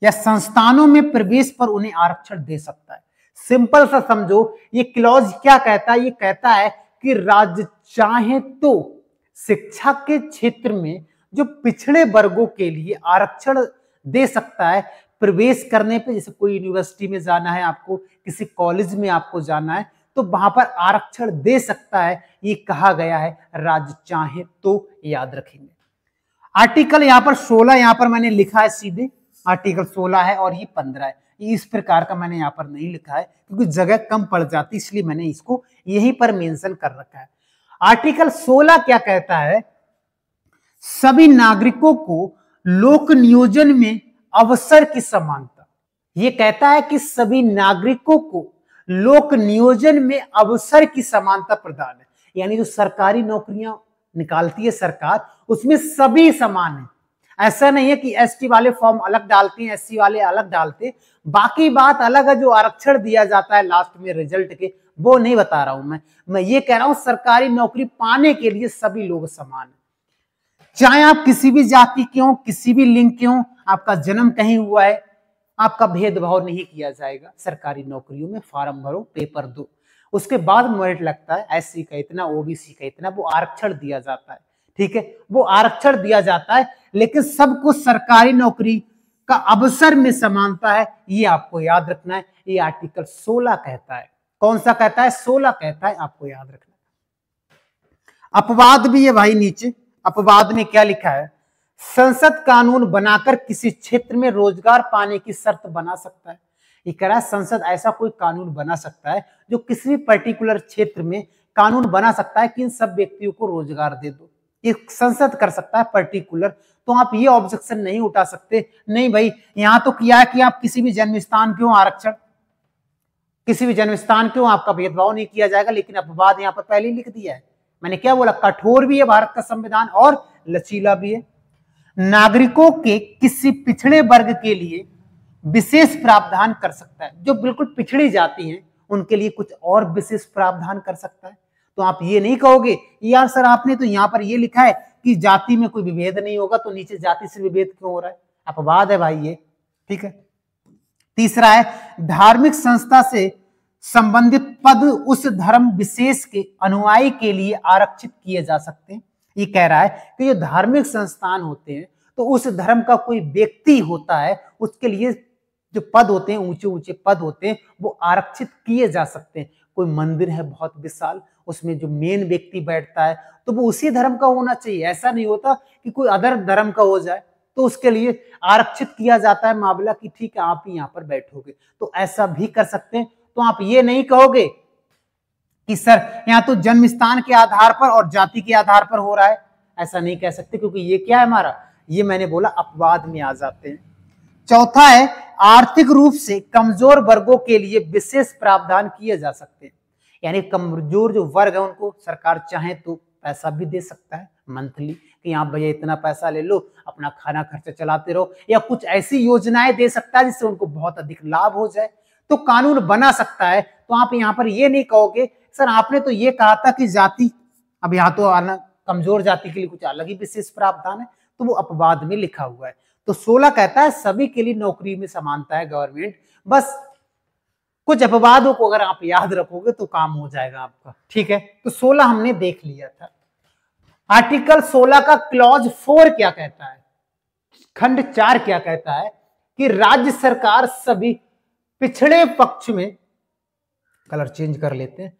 या संस्थानों में प्रवेश पर उन्हें आरक्षण दे सकता है। सिंपल सा समझो, ये क्लॉज क्या कहता है, ये कहता है कि राज्य चाहे तो शिक्षा के क्षेत्र में जो पिछड़े वर्गों के लिए आरक्षण दे सकता है प्रवेश करने पे। जैसे कोई यूनिवर्सिटी में जाना है आपको, किसी कॉलेज में आपको जाना है, तो वहां पर आरक्षण दे सकता है। ये कहा गया है राज्य चाहे तो, याद रखेंगे। आर्टिकल यहाँ पर 16 यहाँ पर मैंने लिखा है सीधे, आर्टिकल 16 है और ये 15 है। इस प्रकार का मैंने यहाँ पर नहीं लिखा है क्योंकि जगह कम पड़ जाती, इसलिए मैंने इसको यहीं पर मेंशन कर रखा है। आर्टिकल 16 क्या कहता है, सभी नागरिकों को लोक नियोजन में अवसर की समानता। ये कहता है कि सभी नागरिकों को लोक नियोजन में अवसर की समानता प्रदान है। यानी जो सरकारी नौकरियां निकालती है सरकार, उसमें सभी समान है। ऐसा नहीं है कि एसटी वाले फॉर्म अलग डालते हैं, एससी वाले अलग डालते हैं। बाकी बात अलग है, जो आरक्षण दिया जाता है लास्ट में रिजल्ट के, वो नहीं बता रहा हूं मैं ये कह रहा हूं सरकारी नौकरी पाने के लिए सभी लोग समान है। चाहे आप किसी भी जाति के हो, किसी भी लिंग के हो, आपका जन्म कहीं हुआ है, आपका भेदभाव नहीं किया जाएगा। सरकारी नौकरियों में फॉर्म भरो, पेपर दो, उसके बाद मेरिट लगता है। एससी का इतना, ओबीसी का इतना, वो आरक्षण दिया जाता है। ठीक है, वो आरक्षण दिया जाता है, लेकिन सबको सरकारी नौकरी का अवसर में समानता है, ये आपको याद रखना है। ये आर्टिकल 16 कहता है। कौन सा कहता है? 16 कहता है, आपको याद रखना है। अपवाद भी है भाई नीचे। अपवाद ने क्या लिखा है, संसद कानून बनाकर किसी क्षेत्र में रोजगार पाने की शर्त बना सकता है। ये कह रहा है संसद ऐसा कोई कानून बना सकता है जो किसी भी पर्टिकुलर क्षेत्र में कानून बना सकता है कि इन सब व्यक्तियों को रोजगार दे दो। ये संसद कर सकता है पर्टिकुलर। तो आप ये ऑब्जेक्शन नहीं उठा सकते, नहीं भाई यहां तो किया है कि आप किसी भी जन्म स्थान क्यों आरक्षण, किसी भी जन्म स्थान क्यों आपका भेदभाव नहीं किया जाएगा। लेकिन अपवाद यहां पर पहले ही लिख दिया है। मैंने क्या बोला, कठोर भी है भारत का संविधान और लचीला भी है। नागरिकों के किसी पिछड़े वर्ग के लिए विशेष प्रावधान कर सकता है। जो बिल्कुल पिछड़ी जाती हैं उनके लिए कुछ और विशेष प्रावधान कर सकता है। तो आप ये नहीं कहोगे यार सर आपने तो यहाँ पर ये लिखा है कि जाति में कोई विभेद नहीं होगा, तो नीचे जाति से विभेद क्यों हो रहा है? अपवाद है भाई ये। ठीक है। तीसरा है, धार्मिक संस्था से संबंधित पद उस धर्म विशेष के अनुयायी के लिए आरक्षित किए जा सकते हैं। ये कह रहा है कि जो धार्मिक संस्थान होते हैं तो उस धर्म का कोई व्यक्ति होता है, उसके लिए जो पद होते हैं, ऊंचे ऊंचे पद होते हैं, वो आरक्षित किए जा सकते हैं। कोई मंदिर है बहुत विशाल, उसमें जो मेन व्यक्ति बैठता है तो वो उसी धर्म का होना चाहिए। ऐसा नहीं होता कि कोई अदर धर्म का हो जाए तो उसके लिए आरक्षित किया जाता है मामला कि ठीक है आप ही यहाँ पर बैठोगे, तो ऐसा भी कर सकते हैं। तो आप ये नहीं कहोगे कि सर यहाँ तो जन्म स्थान के आधार पर और जाति के आधार पर हो रहा है, ऐसा नहीं कह सकते, क्योंकि ये क्या है हमारा, ये मैंने बोला अपवाद में आ जाते हैं। चौथा है आर्थिक रूप से कमजोर वर्गों के लिए विशेष प्रावधान किए जा सकते हैं। यानी कमजोर जो वर्ग है उनको सरकार चाहे तो पैसा भी दे सकता है मंथली कि आप भैया इतना पैसा ले लो, अपना खाना खर्चा चलाते रहो, या कुछ ऐसी योजनाएं दे सकता है जिससे उनको बहुत अधिक लाभ हो जाए, तो कानून बना सकता है। तो आप यहाँ पर ये नहीं कहोगे सर आपने तो ये कहा था कि जाति, अब यहाँ तो आना कमजोर जाति के लिए कुछ अलग ही विशेष प्रावधान है, तो वो अपवाद में लिखा हुआ है। तो 16 कहता है सभी के लिए नौकरी में समानता है गवर्नमेंट, बस कुछ अपवादों को अगर आप याद रखोगे तो काम हो जाएगा आपका, ठीक है। तो 16 हमने देख लिया था। आर्टिकल 16 का क्लॉज 4 क्या कहता है, खंड 4 क्या कहता है कि राज्य सरकार सभी पिछड़े पक्ष में, कलर चेंज कर लेते हैं,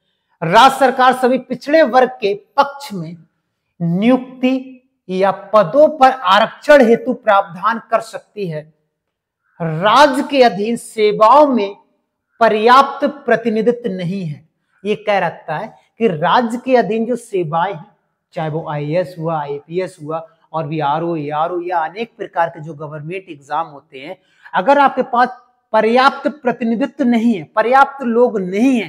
राज्य सरकार सभी पिछड़े वर्ग के पक्ष में नियुक्ति या पदों पर आरक्षण हेतु प्रावधान कर सकती है। राज्य के अधीन सेवाओं में पर्याप्त प्रतिनिधित्व नहीं है। ये कह रखता है कि राज्य के अधीन जो सेवाएं हैं, चाहे वो आईएएस हुआ, आईपीएस हुआ, और भी आरओ या अनेक प्रकार के जो गवर्नमेंट एग्जाम होते हैं, अगर आपके पास पर्याप्त प्रतिनिधित्व नहीं है, पर्याप्त लोग नहीं है,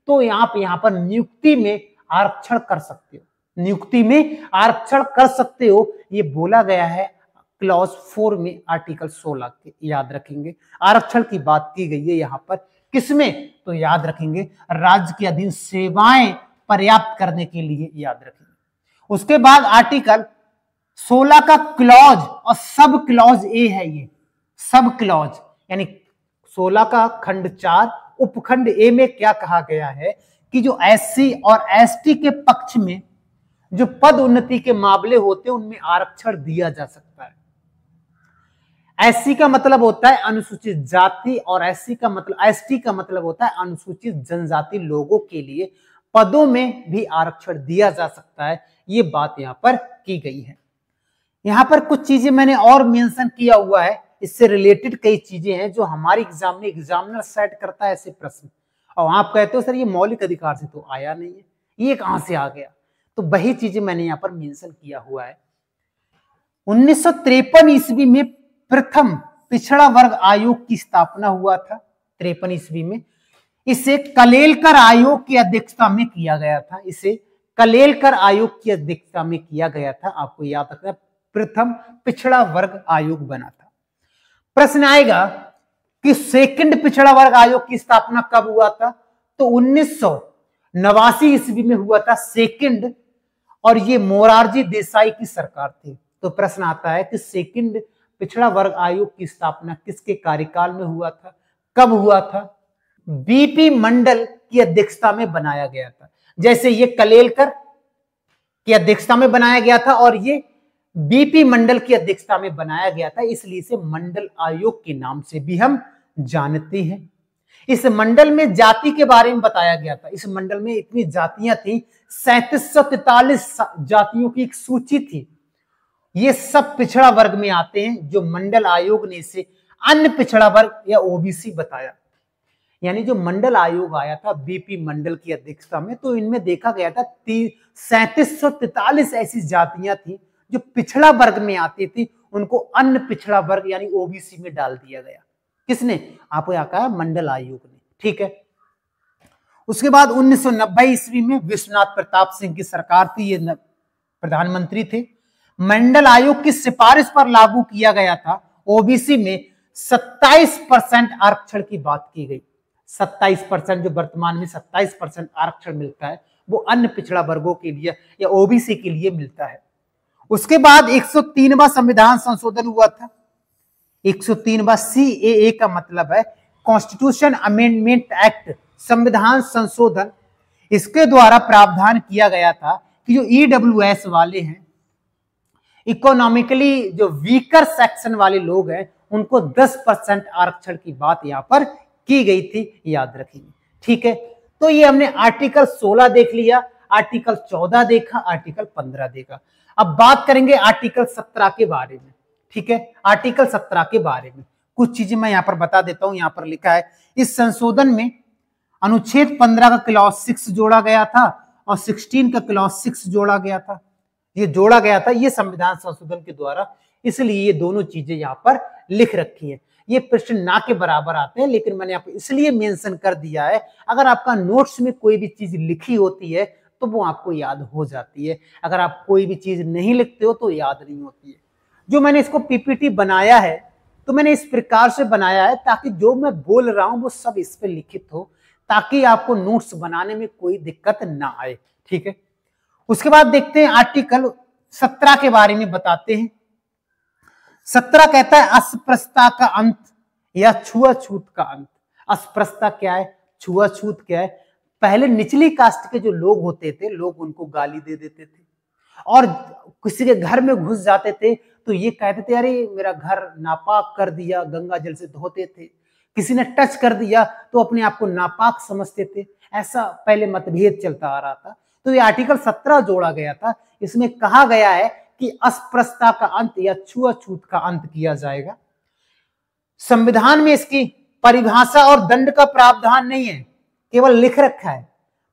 तो आप यहाँ पर नियुक्ति में आरक्षण कर सकते हो, नियुक्ति में आरक्षण कर सकते हो। ये बोला गया है क्लॉज 4 में आर्टिकल 16 के, याद रखेंगे। आरक्षण की बात की गई है यहाँ पर, किसमें, तो याद रखेंगे राज्य के अधीन सेवाएं पर्याप्त करने के लिए, याद रखेंगे। उसके बाद आर्टिकल 16 का क्लॉज और सब क्लॉज ए है, ये सब क्लॉज, यानी 16 का खंड 4 उपखंड ए में क्या कहा गया है कि जो एससी और एसटी के पक्ष में जो पद उन्नति के मामले होते हैं उनमें आरक्षण दिया जा सकता है। एससी का मतलब होता है अनुसूचित जाति और एसटी का मतलब होता है अनुसूचित जनजाति लोगों के लिए पदों में भी आरक्षण दिया जा सकता है। ये बात यहां पर की गई है। यहां पर कुछ चीजें मैंने और मेंशन किया हुआ है, इससे रिलेटेड कई चीजें हैं जो हमारे एग्जाम में एग्जामिनर सेट करता है ऐसे प्रश्न, और आप कहते हो सर ये मौलिक अधिकार से तो आया नहीं है, ये कहां से आ गया, तो वही चीजें मैंने यहां पर मेंशन किया हुआ है। 1953 ईस्वी में प्रथम पिछड़ा वर्ग आयोग की स्थापना हुआ था, 53 ईस्वी में। इसे कलेलकर आयोग की अध्यक्षता में किया गया था, इसे कलेलकर आयोग की अध्यक्षता में किया गया था। आपको याद रखना, प्रथम पिछड़ा वर्ग आयोग बना था। प्रश्न आएगा कि सेकंड पिछड़ा वर्ग आयोग की स्थापना कब हुआ था, तो 1989 ईस्वी में हुआ था सेकंड, और ये मोरारजी देसाई की सरकार थी। तो प्रश्न आता है कि सेकंड पिछड़ा वर्ग आयोग की स्थापना किसके कार्यकाल में हुआ था, कब हुआ था, बीपी मंडल की अध्यक्षता में बनाया गया था। जैसे ये कलेलकर की अध्यक्षता में बनाया गया था और ये बीपी मंडल की अध्यक्षता में बनाया गया था, इसलिए इसे मंडल आयोग के नाम से भी हम जानते हैं। इस मंडल में जाति के बारे में बताया गया था। इस मंडल में इतनी जातियां थी, 3743 जातियों की एक सूची थी। ये सब पिछड़ा वर्ग में आते हैं, जो मंडल आयोग ने इसे अन्य पिछड़ा वर्ग या ओबीसी बताया। यानी जो मंडल आयोग आया था बीपी मंडल की अध्यक्षता में, तो इनमें देखा गया था 3743 ऐसी जातियां थी जो पिछड़ा वर्ग में आती थी, उनको अन्य पिछड़ा वर्ग यानी ओबीसी में डाल दिया गया। किसने, आपको यहाँ कहा मंडल आयोग ने, ठीक है। उसके बाद 1990 ईस्वी में विश्वनाथ प्रताप सिंह की सरकार थी, ये प्रधानमंत्री थे। मंडल आयोग की सिफारिश पर लागू किया गया था। ओबीसी में 27% आरक्षण की बात की गई। 27%, जो वर्तमान में 27% आरक्षण मिलता है, वो अन्य पिछड़ा वर्गों के लिए या ओबीसी के लिए मिलता है। उसके बाद 103वां संविधान संशोधन हुआ था। 103वां CAA का मतलब है कॉन्स्टिट्यूशन अमेंडमेंट एक्ट, संविधान संशोधन। इसके द्वारा प्रावधान किया गया था कि जो EWS वाले हैं, इकोनॉमिकली जो वीकर सेक्शन वाले लोग हैं उनको 10% आरक्षण की बात यहां पर की गई थी, याद रखिए। ठीक है, तो ये हमने आर्टिकल 16 देख लिया, आर्टिकल 14 देखा, आर्टिकल 15 देखा। अब बात करेंगे आर्टिकल 17 के बारे में। ठीक है, आर्टिकल 17 के बारे में कुछ चीजें मैं यहां पर बता देता हूं। यहां पर लिखा है इस संशोधन में अनुच्छेद 15 का क्लॉज 6 जोड़ा गया था और 16 का क्लॉज 6 जोड़ा गया था। ये जोड़ा गया था ये संविधान संशोधन के द्वारा, इसलिए ये दोनों चीजें यहां पर लिख रखी है। ये प्रश्न ना के बराबर आते हैं, लेकिन मैंने यहाँ पे इसलिए मेंशन कर दिया है, अगर आपका नोट्स में कोई भी चीज लिखी होती है तो वो आपको याद हो जाती है, अगर आप कोई भी चीज नहीं लिखते हो तो याद नहीं होती है। जो मैंने इसको पीपीटी बनाया है तो मैंने इस प्रकार से बनाया है ताकि जो मैं बोल रहा हूं वो सब इस पे लिखित हो, ताकि आपको नोट्स बनाने में कोई दिक्कत ना आए। ठीक है, उसके बाद देखते हैं आर्टिकल 17 के बारे में बताते हैं। 17 कहता है अस्पृश्यता का अंत या छुआछूत का अंत। अस्पृश्यता क्या है, छुआछूत क्या है? पहले निचली कास्ट के जो लोग होते थे, लोग उनको गाली दे देते थे और किसी के घर में घुस जाते थे तो ये कहते थे अरे मेरा घर नापाक कर दिया, गंगा जल से धोते थे। किसी ने टच कर दिया तो अपने आप को नापाक समझते थे। ऐसा पहले मतभेद चलता आ रहा था। तो ये आर्टिकल 17 जोड़ा गया था, इसमें कहा गया है कि अस्पृश्यता का अंत या छुआछूत का अंत किया जाएगा। संविधान में इसकी परिभाषा और दंड का प्रावधान नहीं है, केवल लिख रखा है।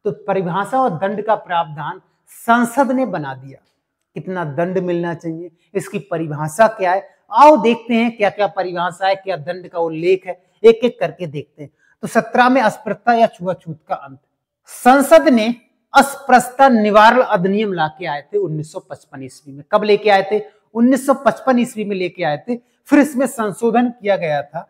तो परिभाषा और दंड का प्रावधान संसद ने बना दिया, कितना दंड मिलना चाहिए, इसकी परिभाषा क्या है। आओ देखते हैं क्या क्या परिभाषा है, क्या दंड का उल्लेख है, एक एक करके देखते हैं। तो 17 में अस्पृश्यता या छुआछूत का अंत। संसद ने अस्पृश्यता निवारण अधिनियम लाके आए थे 1955 ईस्वी में। कब लेके आए थे? 1955 ईस्वी में लेके आए थे। फिर इसमें संशोधन किया गया था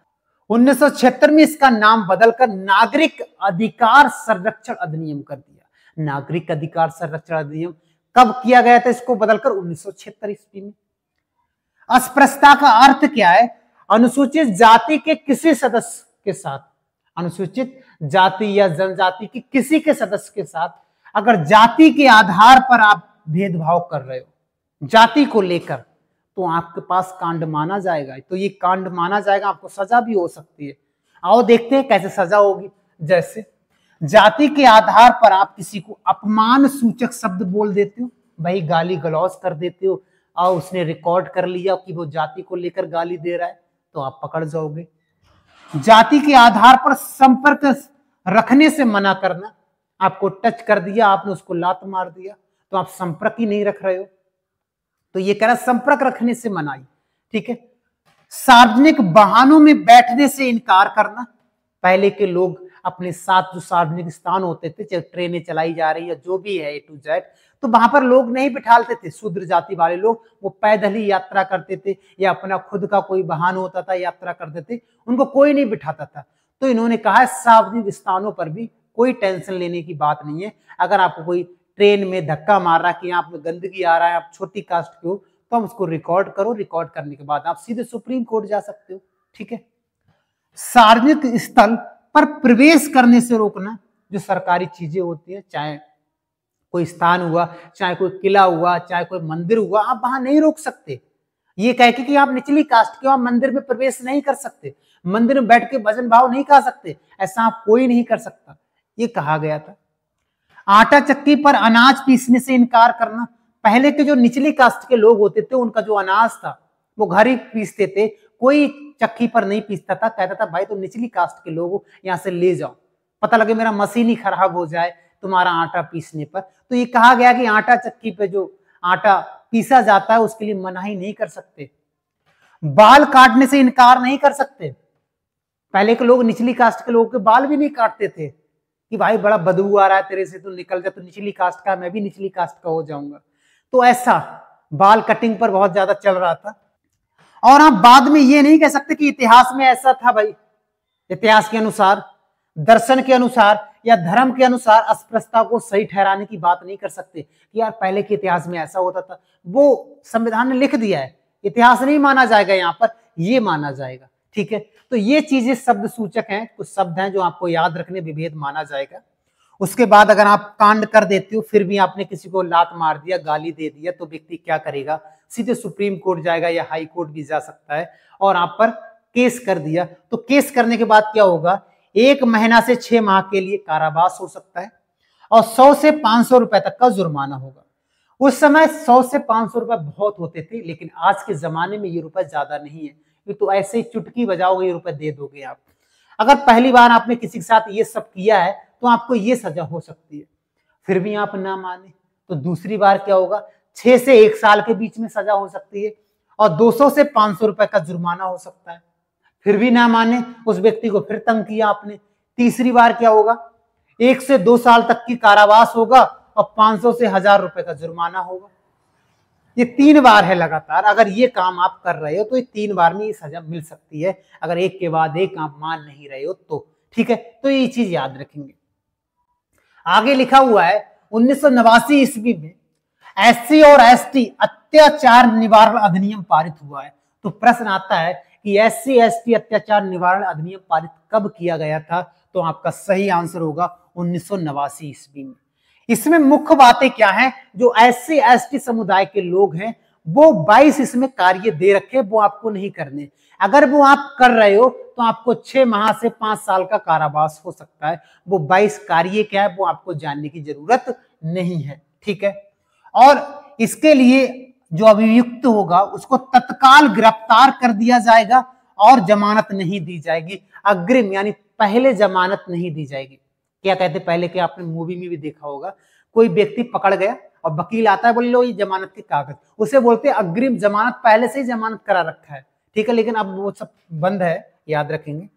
1976 में। इसका नाम बदलकर नागरिक अधिकार संरक्षण अधिनियम कर दिया। नागरिक अधिकार संरक्षण अधिनियम कब किया गया था? इसको बदलकर 1976 ईस्वी में। अस्पृश्यता का अर्थ क्या है? अनुसूचित जाति के किसी सदस्य के साथ, अनुसूचित जाति या जनजाति की किसी के सदस्य के साथ अगर जाति के आधार पर आप भेदभाव कर रहे हो, जाति को लेकर, तो आपके पास कांड माना जाएगा। तो ये कांड माना जाएगा, आपको सजा भी हो सकती है। आओ देखते हैं कैसे सजा होगी। जैसे जाति के आधार पर आप किसी को अपमान सूचक शब्द बोल देते हो, भाई गाली गलौज कर देते हो, और उसने रिकॉर्ड कर लिया कि वो जाति को लेकर गाली दे रहा है, तो आप पकड़ जाओगे। जाति के आधार पर संपर्क रखने से मना करना, आपको टच कर दिया, आपने उसको लात मार दिया, तो आप संपर्क ही नहीं रख रहे हो, तो ये कह रहा संपर्क रखने से मनाई। ठीक है। सार्वजनिक वाहनों में बैठने से इनकार करना। पहले के लोग अपने साथ जो सार्वजनिक स्थान होते थे, चाहे ट्रेनें चलाई जा रही है जो भी है A to Z, तो वहां पर लोग नहीं बिठाते थे। शूद्र जाति वाले लोग वो पैदल ही यात्रा करते थे या अपना खुद का कोई वाहन होता था यात्रा करते थे, उनको कोई नहीं बिठाता था। तो इन्होंने कहा है सार्वजनिक स्थानों पर भी कोई टेंशन लेने की बात नहीं है। अगर आपको कोई ट्रेन में धक्का मार रहा है कि यहाँ पे गंदगी आ रहा है, आप छोटी कास्ट के हो, तो आप उसको रिकॉर्ड करो, रिकॉर्ड करने के बाद आप सीधे सुप्रीम कोर्ट जा सकते हो। ठीक है। सार्वजनिक स्थल पर प्रवेश करने से रोकना, जो सरकारी चीजें होती है, चाहे कोई स्थान हुआ, चाहे कोई किला हुआ, चाहे कोई मंदिर हुआ, आप वहां नहीं रोक सकते। ये कह के कि आप निचली कास्ट के हो, आप मंदिर में प्रवेश नहीं कर सकते, मंदिर में बैठ के भजन भाव नहीं खा सकते, ऐसा आप कोई नहीं कर सकता, ये कहा गया था। आटा चक्की पर अनाज पीसने से इनकार करना। पहले के जो निचली कास्ट के लोग होते थे, उनका जो अनाज था वो घर ही पीसते थे, कोई चक्की पर नहीं पीसता था। कहता था भाई तुम निचली कास्ट के लोग हो, यहाँ से ले जाओ, पता लगे मेरा मशीन ही खराब हो जाए तुम्हारा आटा पीसने पर। तो ये कहा गया कि आटा चक्की पे जो आटा पीसा जाता है उसके लिए मनाही नहीं कर सकते। बाल काटने से इनकार नहीं कर सकते। पहले के लोग निचली कास्ट के लोगों के बाल भी नहीं काटते थे कि भाई बड़ा बदबू आ रहा है तेरे से, तू निकल जा, तू निचली कास्ट का, मैं भी निचली कास्ट का हो जाऊंगा। तो ऐसा बाल कटिंग पर बहुत ज्यादा चल रहा था। और आप बाद में ये नहीं कह सकते कि इतिहास में ऐसा था। भाई इतिहास के अनुसार, दर्शन के अनुसार या धर्म के अनुसार अस्पृश्यता को सही ठहराने की बात नहीं कर सकते कि यार पहले के इतिहास में ऐसा होता था। वो संविधान ने लिख दिया है, इतिहास नहीं माना जाएगा, यहाँ पर ये माना जाएगा। ठीक है। तो ये चीजें शब्द सूचक हैं, कुछ शब्द हैं जो आपको याद रखने, विभेद माना जाएगा। उसके बाद अगर आप कांड कर देते हो, फिर भी आपने किसी को लात मार दिया, गाली दे दिया, तो व्यक्ति क्या करेगा, सीधे सुप्रीम कोर्ट जाएगा या हाई कोर्ट भी जा सकता है और आप पर केस कर दिया। तो केस करने के बाद क्या होगा, 1 महीना से 6 माह के लिए कारावास हो सकता है और 100 से 500 रुपए तक का जुर्माना होगा। उस समय 100 से 500 रुपए बहुत होते थे, लेकिन आज के जमाने में ये रुपए ज्यादा नहीं है, ये तो ऐसे ही चुटकी बजाओगे ये रुपए दे दोगे आप। अगर पहली बार आपने किसी के साथ ये सब किया है तो आपको ये सजा हो सकती है, फिर भी आप ना माने तो दूसरी बार क्या होगा, 6 से 1 साल के बीच में सजा हो सकती है और 200 से 500 रुपए का जुर्माना हो सकता है। फिर भी ना माने, उस व्यक्ति को फिर तंग किया आपने, तीसरी बार क्या होगा, 1 से 2 साल तक की कारावास होगा और 500 से 1000 रुपए का जुर्माना होगा। ये 3 बार है लगातार। अगर ये काम आप कर रहे हो तो ये 3 बार में ये सजा मिल सकती है, अगर एक के बाद एक आप मान नहीं रहे हो तो। ठीक है, तो ये चीज याद रखेंगे। आगे लिखा हुआ है 1989 ईस्वी में एससी और एसटी अत्याचार निवारण अधिनियम पारित हुआ है। तो प्रश्न आता है कि एससी एसटी अत्याचार निवारण अधिनियम पारित कब किया गया था, तो आपका सही आंसर होगा 1989 ईस्वी में। इसमें मुख्य बातें क्या हैं, जो एससी एसटी समुदाय के लोग हैं वो 22 इसमें कार्य दे रखे, वो आपको नहीं करने। अगर वो आप कर रहे हो तो आपको 6 माह से 5 साल का कारावास हो सकता है। वो 22 कार्य क्या है वो आपको जानने की जरूरत नहीं है। ठीक है, और इसके लिए जो अभियुक्त होगा उसको तत्काल गिरफ्तार कर दिया जाएगा और जमानत नहीं दी जाएगी। अग्रिम यानी पहले जमानत नहीं दी जाएगी। क्या कहते पहले के आपने मूवी में भी देखा होगा, कोई व्यक्ति पकड़ गया और वकील आता है, बोले लो ये जमानत के कागज, उसे बोलते हैं अग्रिम जमानत, पहले से ही जमानत करा रखा है। ठीक है, लेकिन अब वो सब बंद है, याद रखेंगे।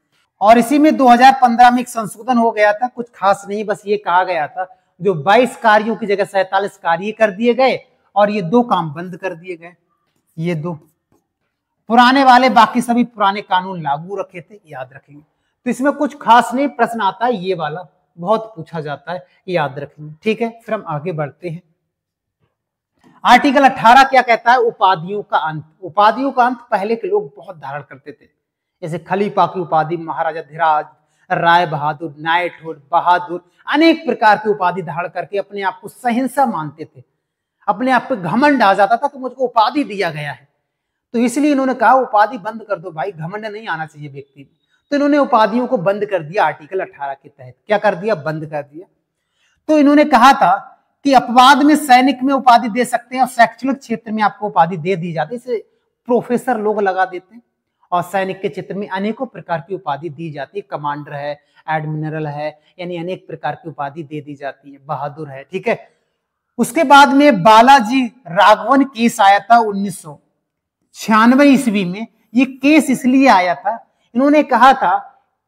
और इसी में 2015 में एक संशोधन हो गया था, कुछ खास नहीं, बस ये कहा गया था जो 22 कार्यों की जगह 47 कार्य कर दिए गए और ये 2 काम बंद कर दिए गए। ये 2 पुराने वाले, बाकी सभी पुराने कानून लागू रखे थे, याद रखेंगे। तो इसमें कुछ खास नहीं, प्रश्न आता है ये वाला, बहुत पूछा जाता है, याद रखेंगे। ठीक है, फिर हम आगे बढ़ते हैं। आर्टिकल 18 क्या कहता है, उपाधियों का अंत। उपाधियों का अंत पहले के लोग बहुत धारण करते थे, जैसे खलीफा की उपाधि, महाराजा धीराज, राय बहादुर, नाइटहुड, बहादुर, अनेक प्रकार की उपाधि धारण करके अपने आप को सहिंसा मानते थे। अपने आप पे घमंड आ जाता था कि मुझको उपाधि दिया गया है, तो इसलिए इन्होंने कहा उपाधि बंद कर दो भाई, घमंड नहीं आना चाहिए व्यक्ति में। तो इन्होंने उपाधियों को बंद कर दिया आर्टिकल 18 के तहत। क्या कर दिया, बंद कर दिया। तो इन्होंने कहा था कि अपवाद में सैनिक में उपाधि दे सकते हैं और शैक्षणिक क्षेत्र में आपको उपाधि दे दी जाती है, इसे प्रोफेसर लोग लगा देते हैं। और सैनिक के क्षेत्र में अनेकों प्रकार की उपाधि दी जाती है, कमांडर है, एडमिरल है, यानी अनेक प्रकार की उपाधि दे दी जाती है, बहादुर है। ठीक है, उसके बाद में बालाजी राघवन केस आया था 1996 ईस्वी में। ये केस इसलिए आया था, इन्होंने कहा था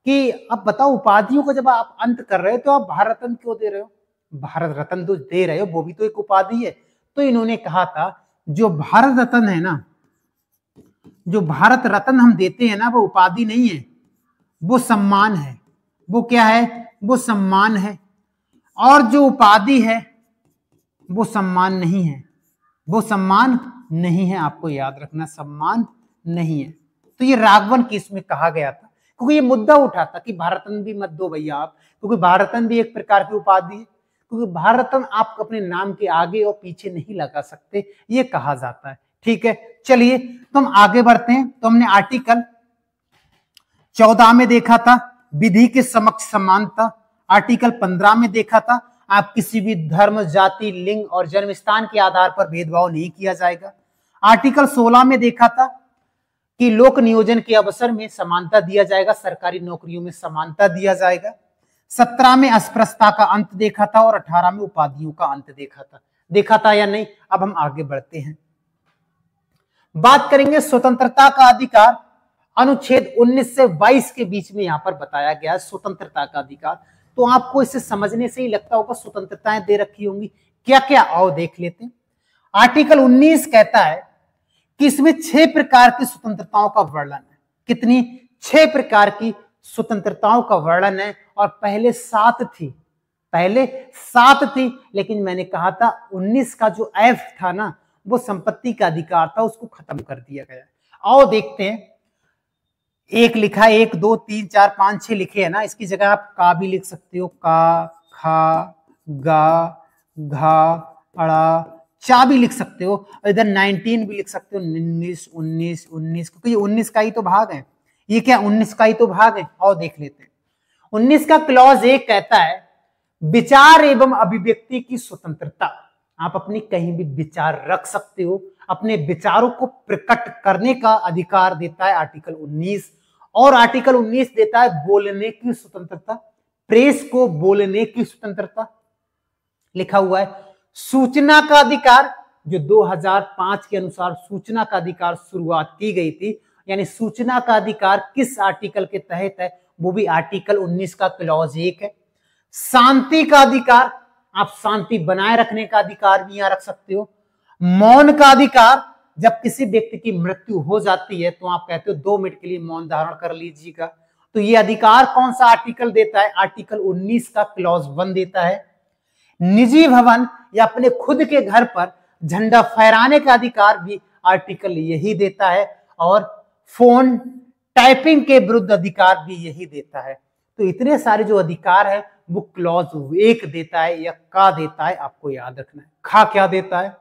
कि अब बताओ उपाधियों को जब आप अंत कर रहे हो तो आप भारत रत्न क्यों दे रहे हो, भारत रत्न तो दे रहे हो, वो भी तो एक उपाधि है। तो इन्होंने कहा था जो भारत रत्न है ना, जो भारत रत्न हम देते हैं ना, वो उपाधि नहीं है, वो सम्मान है। वो क्या है, वो सम्मान है। और जो उपाधि है वो सम्मान नहीं है, वो सम्मान नहीं है, आपको याद रखना, सम्मान नहीं है। तो ये राघवन केस में कहा गया था, क्योंकि ये मुद्दा उठा था कि भारत रत्न भी मत दो भैया आप, क्योंकि भारत रत्न भी एक प्रकार की उपाधि है, क्योंकि भारत रत्न आप अपने नाम के आगे और पीछे नहीं लगा सकते, ये कहा जाता है। ठीक है, चलिए तो हम आगे बढ़ते हैं। तो हमने आर्टिकल 14 में देखा था विधि के समक्ष समानता, आर्टिकल 15 में देखा था आप किसी भी धर्म, जाति, लिंग और जन्म स्थान के आधार पर भेदभाव नहीं किया जाएगा। आर्टिकल 16 में देखा था कि लोक नियोजन के अवसर में समानता दिया जाएगा, सरकारी नौकरियों में समानता दिया जाएगा। 17 में अस्पृश्यता का अंत देखा था और 18 में उपाधियों का अंत देखा था या नहीं। अब हम आगे बढ़ते हैं, बात करेंगे स्वतंत्रता का अधिकार। अनुच्छेद 19 से 22 के बीच में यहां पर बताया गया है स्वतंत्रता का अधिकार। तो आपको इसे समझने से ही लगता होगा स्वतंत्रताएं दे रखी होंगी, क्या क्या, आओ देख लेते हैं। आर्टिकल 19 कहता है कि इसमें 6 प्रकार की स्वतंत्रताओं का वर्णन है। कितनी, 6 प्रकार की स्वतंत्रताओं का वर्णन है। और पहले 7 थी, लेकिन मैंने कहा था 19 का जो एफ था ना, वो संपत्ति का अधिकार था, उसको खत्म कर दिया गया। आओ देखते हैं, एक लिखा है, 1 2 3 4 5 6 लिखे है ना, इसकी जगह आप का भी लिख सकते हो, का, ख, खा, गा, घा, अड़ा, चा भी लिख सकते हो, और इधर 19 भी लिख सकते हो, 19, 19, 19, क्योंकि ये 19 का ही तो भाग है। ये क्या 19 का ही तो भाग है, और देख लेते हैं। 19 का क्लॉज 1 कहता है विचार एवं अभिव्यक्ति की स्वतंत्रता। आप अपनी कहीं भी विचार रख सकते हो, अपने विचारों को प्रकट करने का अधिकार देता है आर्टिकल 19। और आर्टिकल 19 देता है बोलने की स्वतंत्रता, प्रेस को बोलने की स्वतंत्रता। लिखा हुआ है सूचना का अधिकार, जो 2005 के अनुसार सूचना का अधिकार शुरुआत की गई थी, यानी सूचना का अधिकार किस आर्टिकल के तहत है, वो भी आर्टिकल 19 का क्लॉज 1 है। शांति का अधिकार, आप शांति बनाए रखने का अधिकार भी यहां रख सकते हो। मौन का अधिकार, जब किसी व्यक्ति की मृत्यु हो जाती है तो आप कहते हो 2 मिनट के लिए मौन धारण कर लीजिएगा, तो ये अधिकार कौन सा आर्टिकल देता है, आर्टिकल 19 का क्लॉज 1 देता है। निजी भवन या अपने खुद के घर पर झंडा फहराने का अधिकार भी आर्टिकल यही देता है, और फोन टाइपिंग के विरुद्ध अधिकार भी यही देता है। तो इतने सारे जो अधिकार है वो क्लॉज 1 देता है या का देता है, आपको याद रखना है। खा क्या देता है,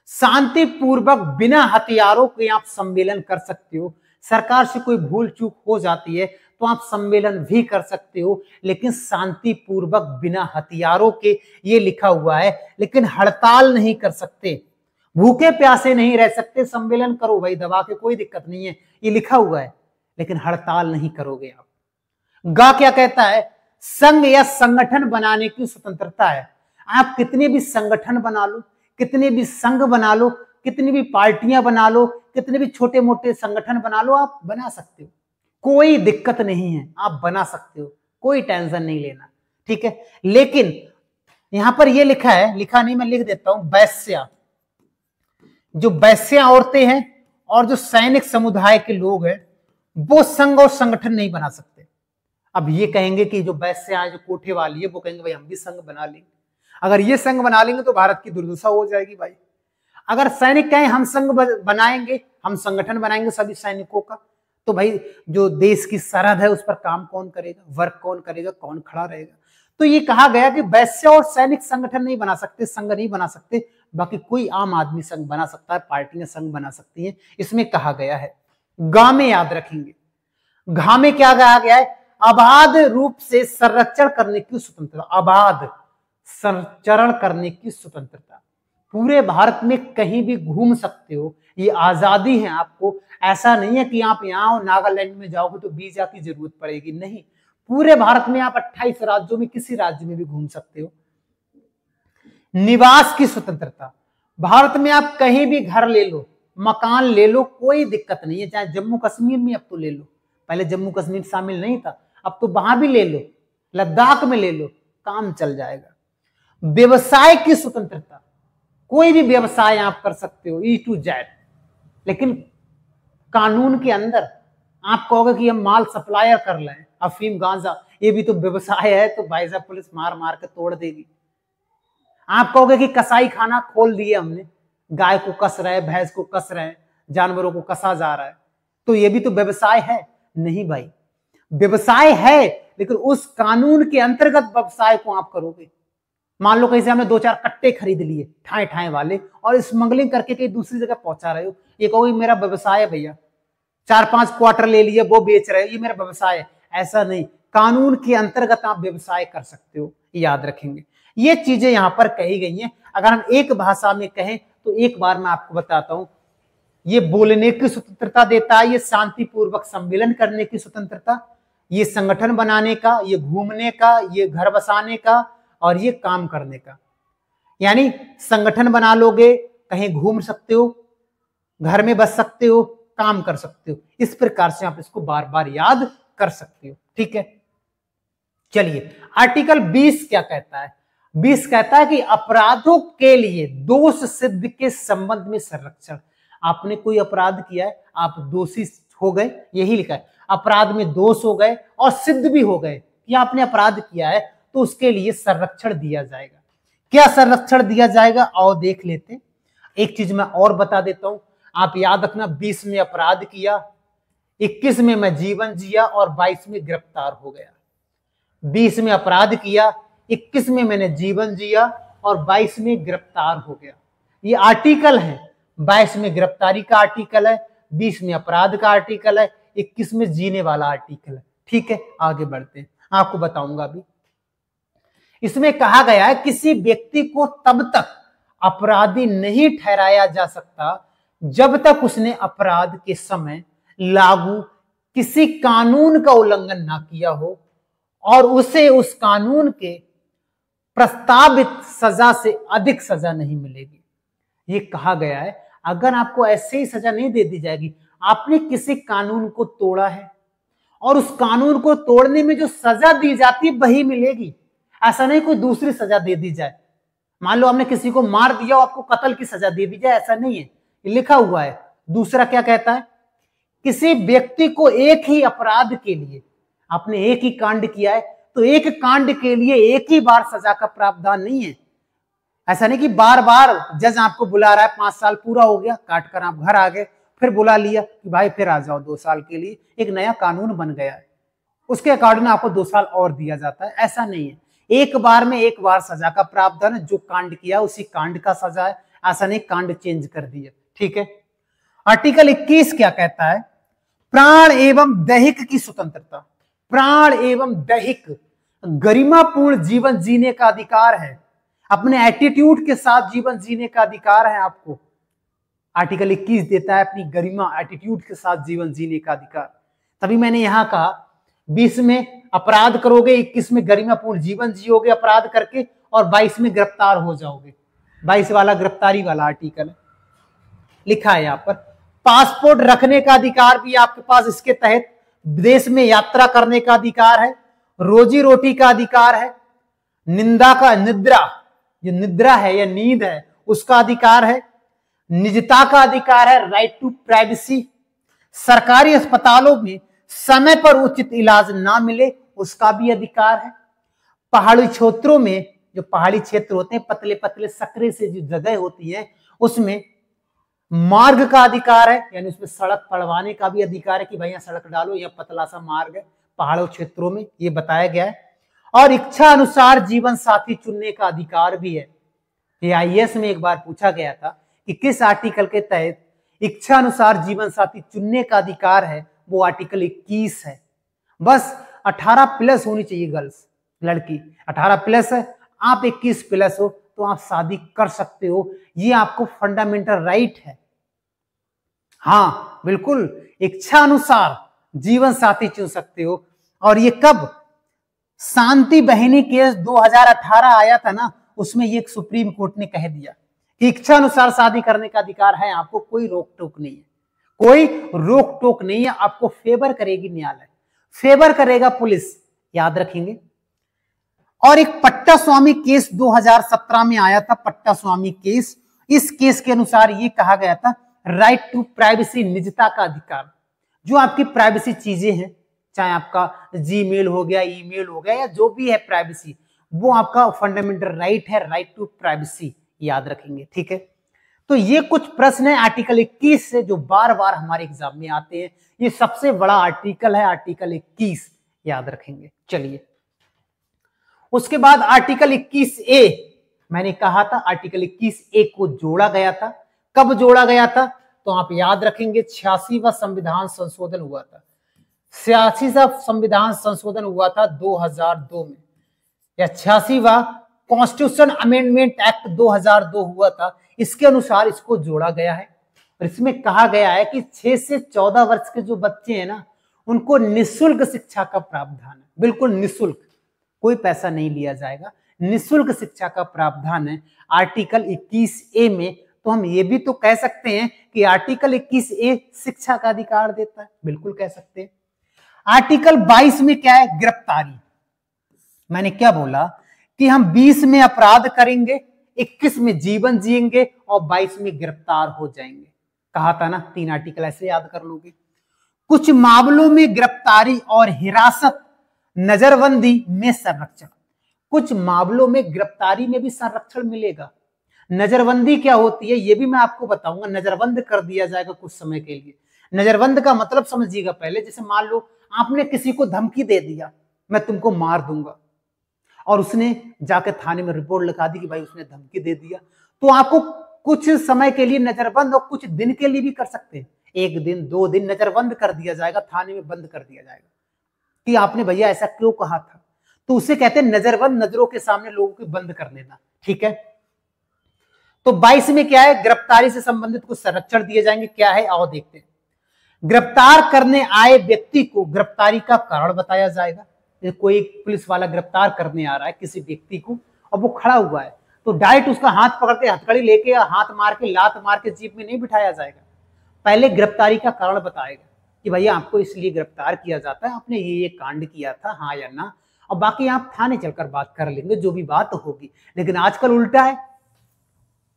शांतिपूर्वक बिना हथियारों के आप सम्मेलन कर सकते हो। सरकार से कोई भूल चूक हो जाती है तो आप सम्मेलन भी कर सकते हो, लेकिन शांतिपूर्वक बिना हथियारों के, ये लिखा हुआ है। लेकिन हड़ताल नहीं कर सकते, भूखे प्यासे नहीं रह सकते, सम्मेलन करो भाई दबा के, कोई दिक्कत नहीं है, ये लिखा हुआ है, लेकिन हड़ताल नहीं करोगे आप। गा क्या कहता है, संघ या संगठन बनाने की स्वतंत्रता है। आप कितने भी संगठन बना लो, कितने भी संघ बना लो, कितनी भी पार्टियां बना लो, कितने भी छोटे मोटे संगठन बना लो, आप बना सकते हो, कोई दिक्कत नहीं है, आप बना सकते हो, कोई टेंशन नहीं लेना, ठीक है। लेकिन यहां पर ये लिखा है, लिखा नहीं मैं लिख देता हूं, वैश्या, जो वैश्या औरतें हैं और जो सैनिक समुदाय के लोग हैं वो संघ और संगठन नहीं बना सकते। अब ये कहेंगे कि जो वैश्या है, जो कोठे वाली है, वो कहेंगे भाई हम भी संघ बना लेंगे। अगर ये संघ बना लेंगे तो भारत की दुर्दशा हो जाएगी भाई। अगर सैनिक कहें हम संघ बनाएंगे, हम संगठन बनाएंगे सभी सैनिकों का, तो भाई जो देश की सरहद है उस पर काम कौन करेगा, वर्क कौन करेगा, कौन खड़ा रहेगा। तो ये कहा गया कि वैश्य और सैनिक संगठन नहीं बना सकते, संघ नहीं बना सकते, बाकी कोई आम आदमी संघ बना सकता है, पार्टियां संघ बना सकती हैं, इसमें कहा गया है। गा में याद रखेंगे, घा में क्या कहा गया है, अबाध रूप से संरक्षण करने की स्वतंत्रता, अबाध संचरण करने की स्वतंत्रता। पूरे भारत में कहीं भी घूम सकते हो, ये आजादी है आपको। ऐसा नहीं है कि आप यहाँ नागालैंड में जाओगे तो वीजा की जरूरत पड़ेगी, नहीं, पूरे भारत में आप 28 राज्यों में किसी राज्य में भी घूम सकते हो। निवास की स्वतंत्रता, भारत में आप कहीं भी घर ले लो, मकान ले लो, कोई दिक्कत नहीं है, चाहे जम्मू कश्मीर में अब तो ले लो, पहले जम्मू कश्मीर शामिल नहीं था, अब तो वहां भी ले लो, लद्दाख में ले लो, काम चल जाएगा। व्यवसाय की स्वतंत्रता, कोई भी व्यवसाय आप कर सकते हो E to Z, लेकिन कानून के अंदर। आप कहोगे कि हम माल सप्लायर कर लें, अफीम गांजा, ये भी तो व्यवसाय है, तो भाई साहब पुलिस मार मार के तोड़ देगी। आप कहोगे कि कसाई खाना खोल दिए हमने, गाय को कस रहे, भैंस को कस रहे, जानवरों को कसा जा रहा है, तो ये भी तो व्यवसाय है, नहीं भाई, व्यवसाय है लेकिन उस कानून के अंतर्गत व्यवसाय को आप करोगे। मान लो कहीं से हमने 2-4 कट्टे खरीद लिए ठाए ठाए वाले और स्मगलिंग करके कहीं दूसरी जगह पहुंचा रहे हो, ये कहोगे मेरा व्यवसाय है भैया, 4-5 क्वार्टर ले लिए वो बेच रहे हो, ये मेरा व्यवसाय है। ऐसा नहीं, कानून के अंतर्गत आप व्यवसाय कर सकते हो, याद रखेंगे। ये चीजें यहां पर कही गई हैं। अगर हम एक भाषा में कहें तो एक बार मैं आपको बताता हूं, ये बोलने की स्वतंत्रता देता है, ये शांतिपूर्वक सम्मेलन करने की स्वतंत्रता, ये संगठन बनाने का, ये घूमने का, ये घर बसाने का, और ये काम करने का। यानी संगठन बना लोगे, कहीं घूम सकते हो, घर में बस सकते हो, काम कर सकते हो। इस प्रकार से आप इसको बार बार याद कर सकते हो, ठीक है। चलिए आर्टिकल 20 क्या कहता है, 20 कहता है कि अपराधों के लिए दोष सिद्ध के संबंध में संरक्षण। आपने कोई अपराध किया है, आप दोषी हो गए, यही लिखा है, अपराध में दोष हो गए और सिद्ध भी हो गए कि आपने अपराध किया है, तो उसके लिए संरक्षण दिया जाएगा। क्या संरक्षण दिया जाएगा और देख लेते। एक चीज मैं और बता देता हूं, आप याद रखना, 20 में अपराध किया, 21 में मैं जीवन जिया और 22 में गिरफ्तार हो गया। 20 में अपराध किया, 21 में मैंने जीवन जिया और 22 में गिरफ्तार हो गया। ये आर्टिकल है, 22 में गिरफ्तारी का आर्टिकल है, 20 में अपराध का आर्टिकल है, 21 में जीने वाला आर्टिकल है। ठीक है, आगे बढ़ते हैं, आपको बताऊंगा अभी। इसमें कहा गया है किसी व्यक्ति को तब तक अपराधी नहीं ठहराया जा सकता जब तक उसने अपराध के समय लागू किसी कानून का उल्लंघन ना किया हो और उसे उस कानून के प्रस्तावित सजा से अधिक सजा नहीं मिलेगी। ये कहा गया है अगर आपको ऐसे ही सजा नहीं दे दी जाएगी, आपने किसी कानून को तोड़ा है और उस कानून को तोड़ने में जो सजा दी जाती है वही मिलेगी। ऐसा नहीं कोई दूसरी सजा दे दी जाए, मान लो आपने किसी को मार दिया और आपको कत्ल की सजा दे दी जाए, ऐसा नहीं है, ये लिखा हुआ है। दूसरा क्या कहता है, किसी व्यक्ति को एक ही अपराध के लिए, आपने एक ही कांड किया है तो एक कांड के लिए एक ही बार सजा का प्रावधान नहीं है। ऐसा नहीं कि बार बार जज आपको बुला रहा है, 5 साल पूरा हो गया, काट कर आप घर आ गए, फिर बुला लिया कि भाई फिर आ जाओ 2 साल के लिए, एक नया कानून बन गया है, उसके अकॉर्डिंग आपको 2 साल और दिया जाता है। ऐसा नहीं है, एक बार में एक बार सजा का प्रावधान है, जो कांड किया उसी कांड का सजा है, ऐसा नहीं कांड चेंज कर दिया। ठीक है, आर्टिकल 21 क्या कहता है, प्राण एवं दैहिक की स्वतंत्रता, प्राण एवं दैहिक गरिमापूर्ण जीवन जीने का अधिकार है, अपने एटीट्यूड के साथ जीवन जीने का अधिकार है आपको। आर्टिकल 21 देता है अपनी गरिमा एटीट्यूड के साथ जीवन जीने का अधिकार। तभी मैंने यहां कहा 20 में अपराध करोगे, 21 में गरिमापूर्ण जीवन जियोगे अपराध करके और 22 में गिरफ्तार हो जाओगे। 22 वाला गिरफ्तारी वाला आर्टिकल है, लिखा है यहां पर। पासपोर्ट रखने का अधिकार भी आपके पास इसके तहत, विदेश में यात्रा करने का अधिकार है, रोजी रोटी का अधिकार है, निंदा का निद्रा, जो निद्रा है या नींद है उसका अधिकार है, निजता का अधिकार है, राइट टू प्राइवेसी, सरकारी अस्पतालों में समय पर उचित इलाज ना मिले उसका भी अधिकार है, पहाड़ी क्षेत्रों में, जो पहाड़ी क्षेत्र होते हैं पतले पतले सकरे से जो जगह होती है उसमें मार्ग का अधिकार है, यानी उसमें सड़क पड़वाने का भी अधिकार है कि भाई यहाँ सड़क डालो, यह पतला सा मार्ग है पहाड़ों क्षेत्रों में, ये बताया गया है। और इच्छा अनुसार जीवन साथी चुनने का अधिकार भी है। ये आईएएस में एक बार पूछा गया था कि किस आर्टिकल के तहत इच्छा अनुसार जीवन साथी चुनने का अधिकार है, वो आर्टिकल 21 है। बस 18 प्लस होनी चाहिए गर्ल्स, लड़की 18 प्लस है, आप 21 प्लस हो तो आप शादी कर सकते हो, ये आपको फंडामेंटल राइट है। हाँ बिल्कुल, इच्छा अनुसार जीवन साथी चुन सकते हो। और ये कब, शांति बहिनी केस 2018 आया था ना, उसमें ये सुप्रीम कोर्ट ने कह दिया कि इच्छा अनुसार शादी करने का अधिकार है आपको, कोई रोक टोक नहीं है, कोई रोक टोक नहीं है। आपको फेवर करेगी न्यायालय, फेवर करेगा पुलिस, याद रखेंगे। और एक पट्टा स्वामी केस 2017 में आया था, पट्टा स्वामी केस, इस केस के अनुसार ये कहा गया था राइट टू प्राइवेसी, निजता का अधिकार, जो आपकी प्राइवेसी चीजें हैं, चाहे आपका जीमेल हो गया, ईमेल हो गया, या जो भी है प्राइवेसी, वो आपका फंडामेंटल राइट है, राइट टू प्राइवेसी, याद रखेंगे। ठीक है, तो ये कुछ प्रश्न है आर्टिकल 21 से जो बार बार हमारे एग्जाम में आते हैं। ये सबसे बड़ा आर्टिकल है आर्टिकल 21, याद रखेंगे। चलिए, उसके बाद आर्टिकल 21A, मैंने कहा था आर्टिकल 21A को जोड़ा गया था। कब जोड़ा गया था तो आप याद रखेंगे, 86वां संविधान संशोधन हुआ था। 86वां संविधान संशोधन हुआ था 2002 में, या 86वां कॉन्स्टिट्यूशन अमेंडमेंट एक्ट 2002 हुआ था। इसके अनुसार इसको जोड़ा गया है और इसमें कहा गया है कि 6 से 14 वर्ष के जो बच्चे हैं ना, उनको निःशुल्क शिक्षा का प्रावधान है, बिल्कुल निःशुल्क, कोई पैसा नहीं लिया जाएगा, निःशुल्क शिक्षा का प्रावधान है आर्टिकल 21A में। तो हम ये भी तो कह सकते हैं कि आर्टिकल 21A शिक्षा का अधिकार देता है, बिल्कुल कह सकते हैं। आर्टिकल 22 में क्या है, गिरफ्तारी। मैंने क्या बोला कि हम 20 में अपराध करेंगे, 21 में जीवन जिएंगे और 22 में गिरफ्तार हो जाएंगे। कहा था ना, 3 आर्टिकल ऐसे याद कर लोगे। कुछ मामलों में गिरफ्तारी और हिरासत, नजरबंदी में संरक्षण, कुछ मामलों में गिरफ्तारी में भी संरक्षण मिलेगा। नजरबंदी क्या होती है ये भी मैं आपको बताऊंगा, नजरबंद कर दिया जाएगा कुछ समय के लिए। नजरबंद का मतलब समझिएगा पहले, जैसे मान लो आपने किसी को धमकी दे दिया मैं तुमको मार दूंगा, और उसने जाकर थाने में रिपोर्ट लिखा दी कि भाई उसने धमकी दे दिया, तो आपको कुछ समय के लिए नजरबंद और कुछ दिन के लिए भी कर सकते हैं, 1 दिन 2 दिन नजरबंद कर दिया जाएगा, थाने में बंद कर दिया जाएगा कि आपने भैया ऐसा क्यों कहा था। तो उसे कहते हैं नजरबंद, नजरों के सामने लोगों को बंद कर देना। ठीक है, तो 22 में क्या है, गिरफ्तारी से संबंधित कुछ संरक्षण दिए जाएंगे। क्या है, आओ देखते हैं। गिरफ्तार करने आए व्यक्ति को गिरफ्तारी का कारण बताया जाएगा। कोई पुलिस वाला गिरफ्तार करने आ रहा है किसी व्यक्ति को और वो खड़ा हुआ है, तो डायरेक्ट उसका हाथ पकड़ के हथकड़ी लेके या हाथ मार के लात मार के जीप में नहीं बिठाया जाएगा। पहले गिरफ्तारी का कारण बताएगा कि भैया आपको इसलिए गिरफ्तार किया जाता है, आपने ये कांड किया था, हाँ या ना, और बाकी आप थाने चलकर बात कर लेंगे, जो भी बात होगी। लेकिन आजकल उल्टा है,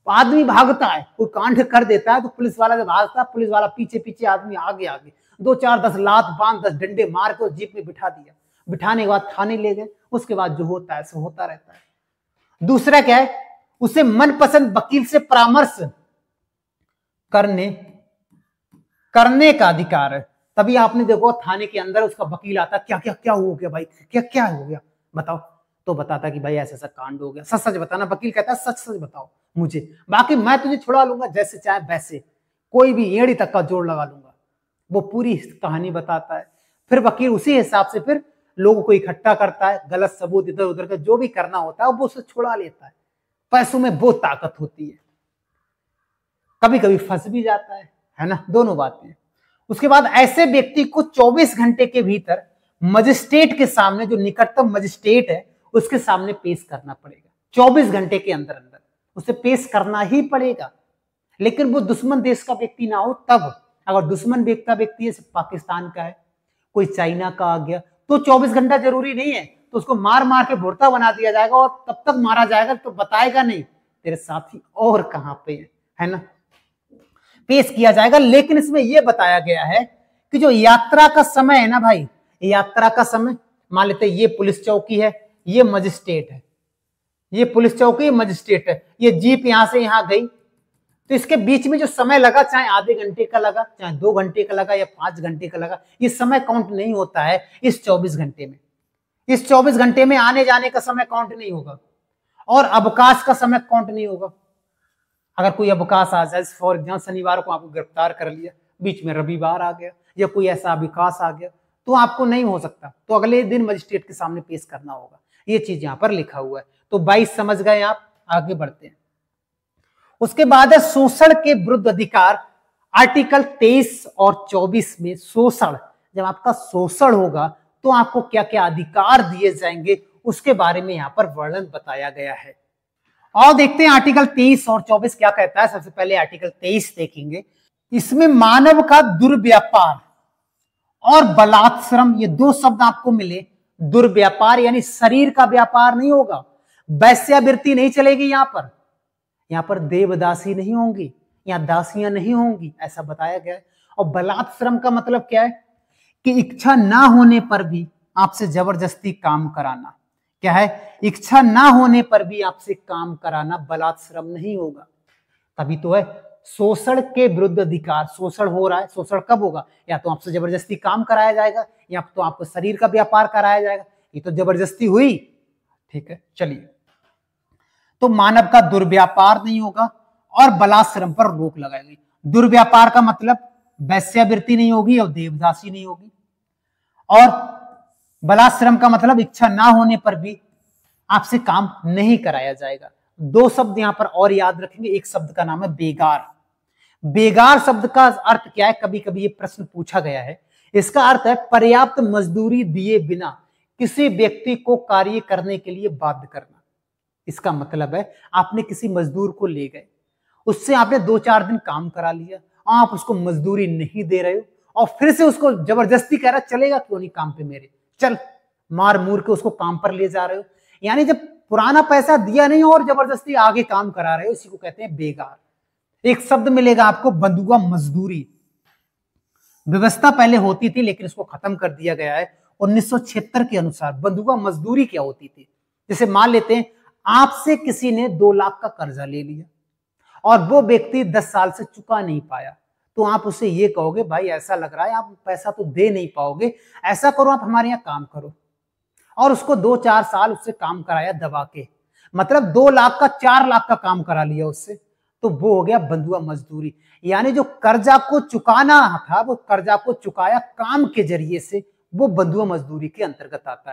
आदमी भागता है, कोई कांड कर देता है तो पुलिस वाला जब भागता है, पुलिस वाला पीछे पीछे, आदमी आगे आगे, 2 4 10 लात बांध 10 डंडे मार के जीप में बिठा दिया। बिठाने के बाद थाने ले गए, उसके बाद जो होता है सो होता रहता है। दूसरा क्या है, उसे मनपसंद वकील से परामर्श करने का अधिकार है। तभी आपने देखो थाने के अंदर उसका वकील आता, क्या क्या क्या हो गया भाई, क्या क्या हो गया बताओ, तो बताता कि भाई ऐसा ऐसा कांड हो गया, सच सच बताना। वकील कहता है सच सच बताओ मुझे, बाकी मैं तुझे छुड़ा लूंगा जैसे चाहे वैसे, कोई भी एड़ी तक का जोड़ लगा लूंगा। वो पूरी कहानी बताता है। फिर वकील उसी हिसाब से फिर लोगों को इकट्ठा करता है, गलत सबूत इधर उधर का जो भी करना होता है वो उसे छुड़ा लेता है। पैसों में बहुत ताकत होती है, कभी कभी फंस भी जाता है ना, दोनों बातें। उसके बाद ऐसे व्यक्ति को 24 घंटे के भीतर मजिस्ट्रेट के सामने, जो निकटतम मजिस्ट्रेट है उसके सामने पेश करना पड़ेगा। 24 घंटे के अंदर अंदर उसे पेश करना ही पड़ेगा। लेकिन वो दुश्मन देश का व्यक्ति ना हो तब। अगर दुश्मन देश का व्यक्ति है, पाकिस्तान का है, कोई चाइना का आ गया, तो 24 घंटा जरूरी नहीं है, तो उसको मार मार के भुर्ता बना दिया जाएगा और तब तक मारा जाएगा तो बताएगा नहीं तेरे साथी और कहां पे है ना, पेश किया जाएगा। लेकिन इसमें यह बताया गया है कि जो यात्रा का समय है ना भाई, यात्रा का समय, मान लेते ये पुलिस चौकी है, ये मजिस्ट्रेट है, ये पुलिस चौकी मजिस्ट्रेट है, ये जीप यहां से यहां गई, तो इसके बीच में जो समय लगा, चाहे आधे घंटे का लगा, चाहे 2 घंटे का लगा या 5 घंटे का लगा, ये समय काउंट नहीं होता है इस 24 घंटे में। इस 24 घंटे में आने जाने का समय काउंट नहीं होगा और अवकाश का समय काउंट नहीं होगा। अगर कोई अवकाश आ जाए, फॉर एग्जाम्पल शनिवार को आपको गिरफ्तार कर लिया, बीच में रविवार आ गया या कोई ऐसा अवकाश आ गया, तो आपको नहीं हो सकता, तो अगले दिन मजिस्ट्रेट के सामने पेश करना होगा। ये चीज यहाँ पर लिखा हुआ है। तो 22 समझ गए आप, आगे बढ़ते हैं। उसके बाद है शोषण के विरुद्ध अधिकार। आर्टिकल 23 और 24 में शोषण, जब आपका शोषण होगा तो आपको क्या क्या अधिकार दिए जाएंगे उसके बारे में यहाँ पर वर्णन बताया गया है। और देखते हैं आर्टिकल 23 और 24 क्या कहता है। सबसे पहले आर्टिकल 23 देखेंगे। इसमें मानव का दुर्व्यापार और बलात्श्रम, ये 2 शब्द आपको मिले। दुर्व्यापार यानी शरीर का व्यापार नहीं होगा, वैश्यावृत्ति नहीं चलेगी यहाँ पर देवदासी नहीं होंगी, यहाँ दासियां नहीं होंगी, ऐसा बताया गया है। और बलात्श्रम का मतलब क्या है कि इच्छा ना होने पर भी आपसे जबरदस्ती काम कराना। क्या है, इच्छा ना होने पर भी आपसे काम कराना बलात्श्रम नहीं होगा। तभी तो है शोषण के विरुद्ध अधिकार। शोषण हो रहा है, शोषण कब होगा, या तो आपसे जबरदस्ती काम कराया जाएगा या तो आपको शरीर का व्यापार कराया जाएगा, ये तो जबरदस्ती हुई। ठीक है, चलिए। तो मानव का दुर्व्यापार नहीं होगा और बलात्श्रम पर रोक लगाई गई। दुर्व्यापार का मतलब वैश्यावृत्ति नहीं होगी और देवदासी नहीं होगी, और बलात्श्रम का मतलब इच्छा ना होने पर भी आपसे काम नहीं कराया जाएगा। 2 शब्द यहां पर और याद रखेंगे। एक शब्द का नाम है बेगार। बेगार शब्द का अर्थ क्या है, कभी कभी ये प्रश्न पूछा गया है। इसका अर्थ है पर्याप्त मजदूरी दिए बिना किसी व्यक्ति को कार्य करने के लिए बाध्य करना। इसका मतलब है आपने किसी मजदूर को ले गए, उससे आपने 2-4 दिन काम करा लिया, आप उसको मजदूरी नहीं दे रहे हो और फिर से उसको जबरदस्ती कह रहा चलेगा क्यों नहीं काम पे मेरे, चल, मार मूर के उसको काम पर ले जा रहे हो। यानी जब पुराना पैसा दिया नहीं और जबरदस्ती आगे काम करा रहे हो, इसी को कहते हैं बेगार। एक शब्द मिलेगा आपको, बंधुआ मजदूरी। व्यवस्था पहले होती थी लेकिन इसको खत्म कर दिया गया है 1976 के अनुसार। बंधुआ मजदूरी क्या होती थी, जैसे मान लेते हैं आपसे किसी ने 2 लाख का कर्जा ले लिया और वो व्यक्ति 10 साल से चुका नहीं पाया, तो आप उसे ये कहोगे भाई ऐसा लग रहा है आप पैसा तो दे नहीं पाओगे, ऐसा करो आप हमारे यहाँ काम करो, और उसको 2-4 साल उससे काम कराया दबा के, मतलब 2 लाख का 4 लाख का काम करा लिया उससे, तो वो हो गया बंधुआ मजदूरी। यानी जो कर्जा को चुकाना था वो कर्जा को चुकाया काम के जरिए से, वो बंधुआ मजदूरी के अंतर्गत आता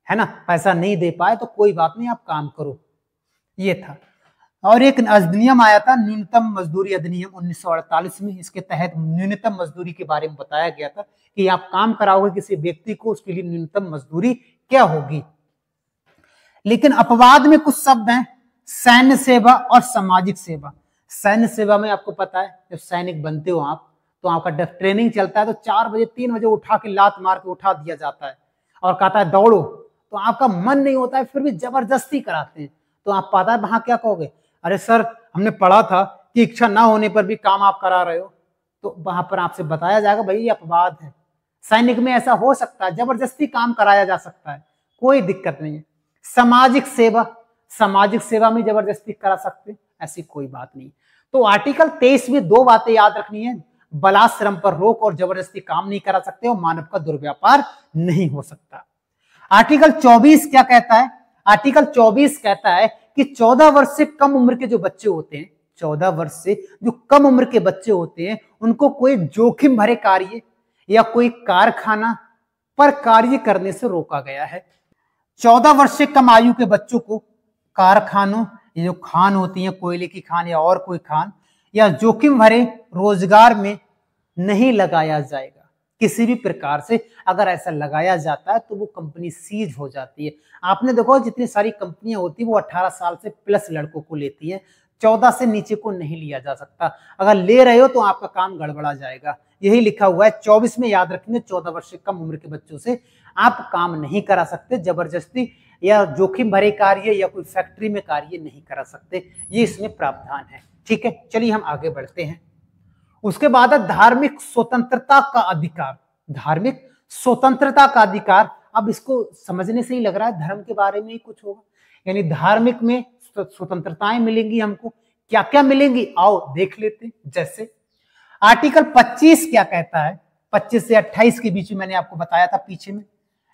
है ना। पैसा नहीं दे पाए तो कोई बात नहीं, आप काम करो, ये था। और एक अधिनियम आया था न्यूनतम मजदूरी अधिनियम 1948 में। इसके तहत न्यूनतम मजदूरी के बारे में बताया गया था कि आप काम कराओगे किसी व्यक्ति को, उसके लिए न्यूनतम मजदूरी क्या होगी। लेकिन अपवाद में कुछ शब्द हैं, सैन्य सेवा और सामाजिक सेवा। सैन्य सेवा में आपको पता है जब सैनिक बनते हो आप, तो आपका ट्रेनिंग चलता है तो 4 बजे 3 बजे उठा के लात मार के उठा दिया जाता है और कहता है दौड़ो, तो आपका मन नहीं होता है, फिर भी जबरदस्ती कराते हैं। तो आप पता है वहां क्या कहोगे, अरे सर हमने पढ़ा था कि इच्छा ना होने पर भी काम आप करा रहे हो। तो वहां पर आपसे बताया जाएगा भाई ये अपवाद है, सैनिक में ऐसा हो सकता है, जबरदस्ती काम कराया जा सकता है, कोई दिक्कत नहीं है। सामाजिक सेवा, सामाजिक सेवा में जबरदस्ती करा सकते, ऐसी कोई बात नहीं। तो आर्टिकल 23 में 2 बातें याद रखनी है, बलाश्रम पर रोक और जबरदस्ती काम नहीं करा सकते और मानव का दुर्व्यापार नहीं हो सकता। आर्टिकल 24 क्या कहता है, आर्टिकल 24 कहता है कि 14 वर्ष से कम उम्र के जो बच्चे होते हैं, 14 वर्ष से जो कम उम्र के बच्चे होते हैं, उनको कोई जोखिम भरे कार्य या कोई कारखाना पर कार्य करने से रोका गया है। 14 वर्ष से कम आयु के बच्चों को कारखानों, ये जो खान होती है, कोयले की खान या और कोई खान या जोखिम भरे रोजगार में नहीं लगाया जाएगा किसी भी प्रकार से। अगर ऐसा लगाया जाता है तो वो कंपनी सीज हो जाती है। आपने देखो जितनी सारी कंपनियां होती है वो 18 साल से प्लस लड़कों को लेती है, 14 से नीचे को नहीं लिया जा सकता। अगर ले रहे हो तो आपका काम गड़बड़ा जाएगा, यही लिखा हुआ है 24 में, याद रखेंगे। 14 वर्ष से कम उम्र के बच्चों से आप काम नहीं करा सकते, जबरदस्ती या जोखिम भरे कार्य या कोई फैक्ट्री में कार्य नहीं करा सकते, ये इसमें प्रावधान है। ठीक है, चलिए हम आगे बढ़ते हैं। उसके बाद है धार्मिक स्वतंत्रता का अधिकार। धार्मिक स्वतंत्रता का अधिकार, अब इसको समझने से ही लग रहा है धर्म के बारे में ही कुछ होगा, यानी धार्मिक में स्वतंत्रताएं मिलेंगी हमको। क्या क्या मिलेंगी आओ देख लेते हैं। जैसे आर्टिकल 25 क्या कहता है, 25 से 28 के बीच में मैंने आपको बताया था पीछे में,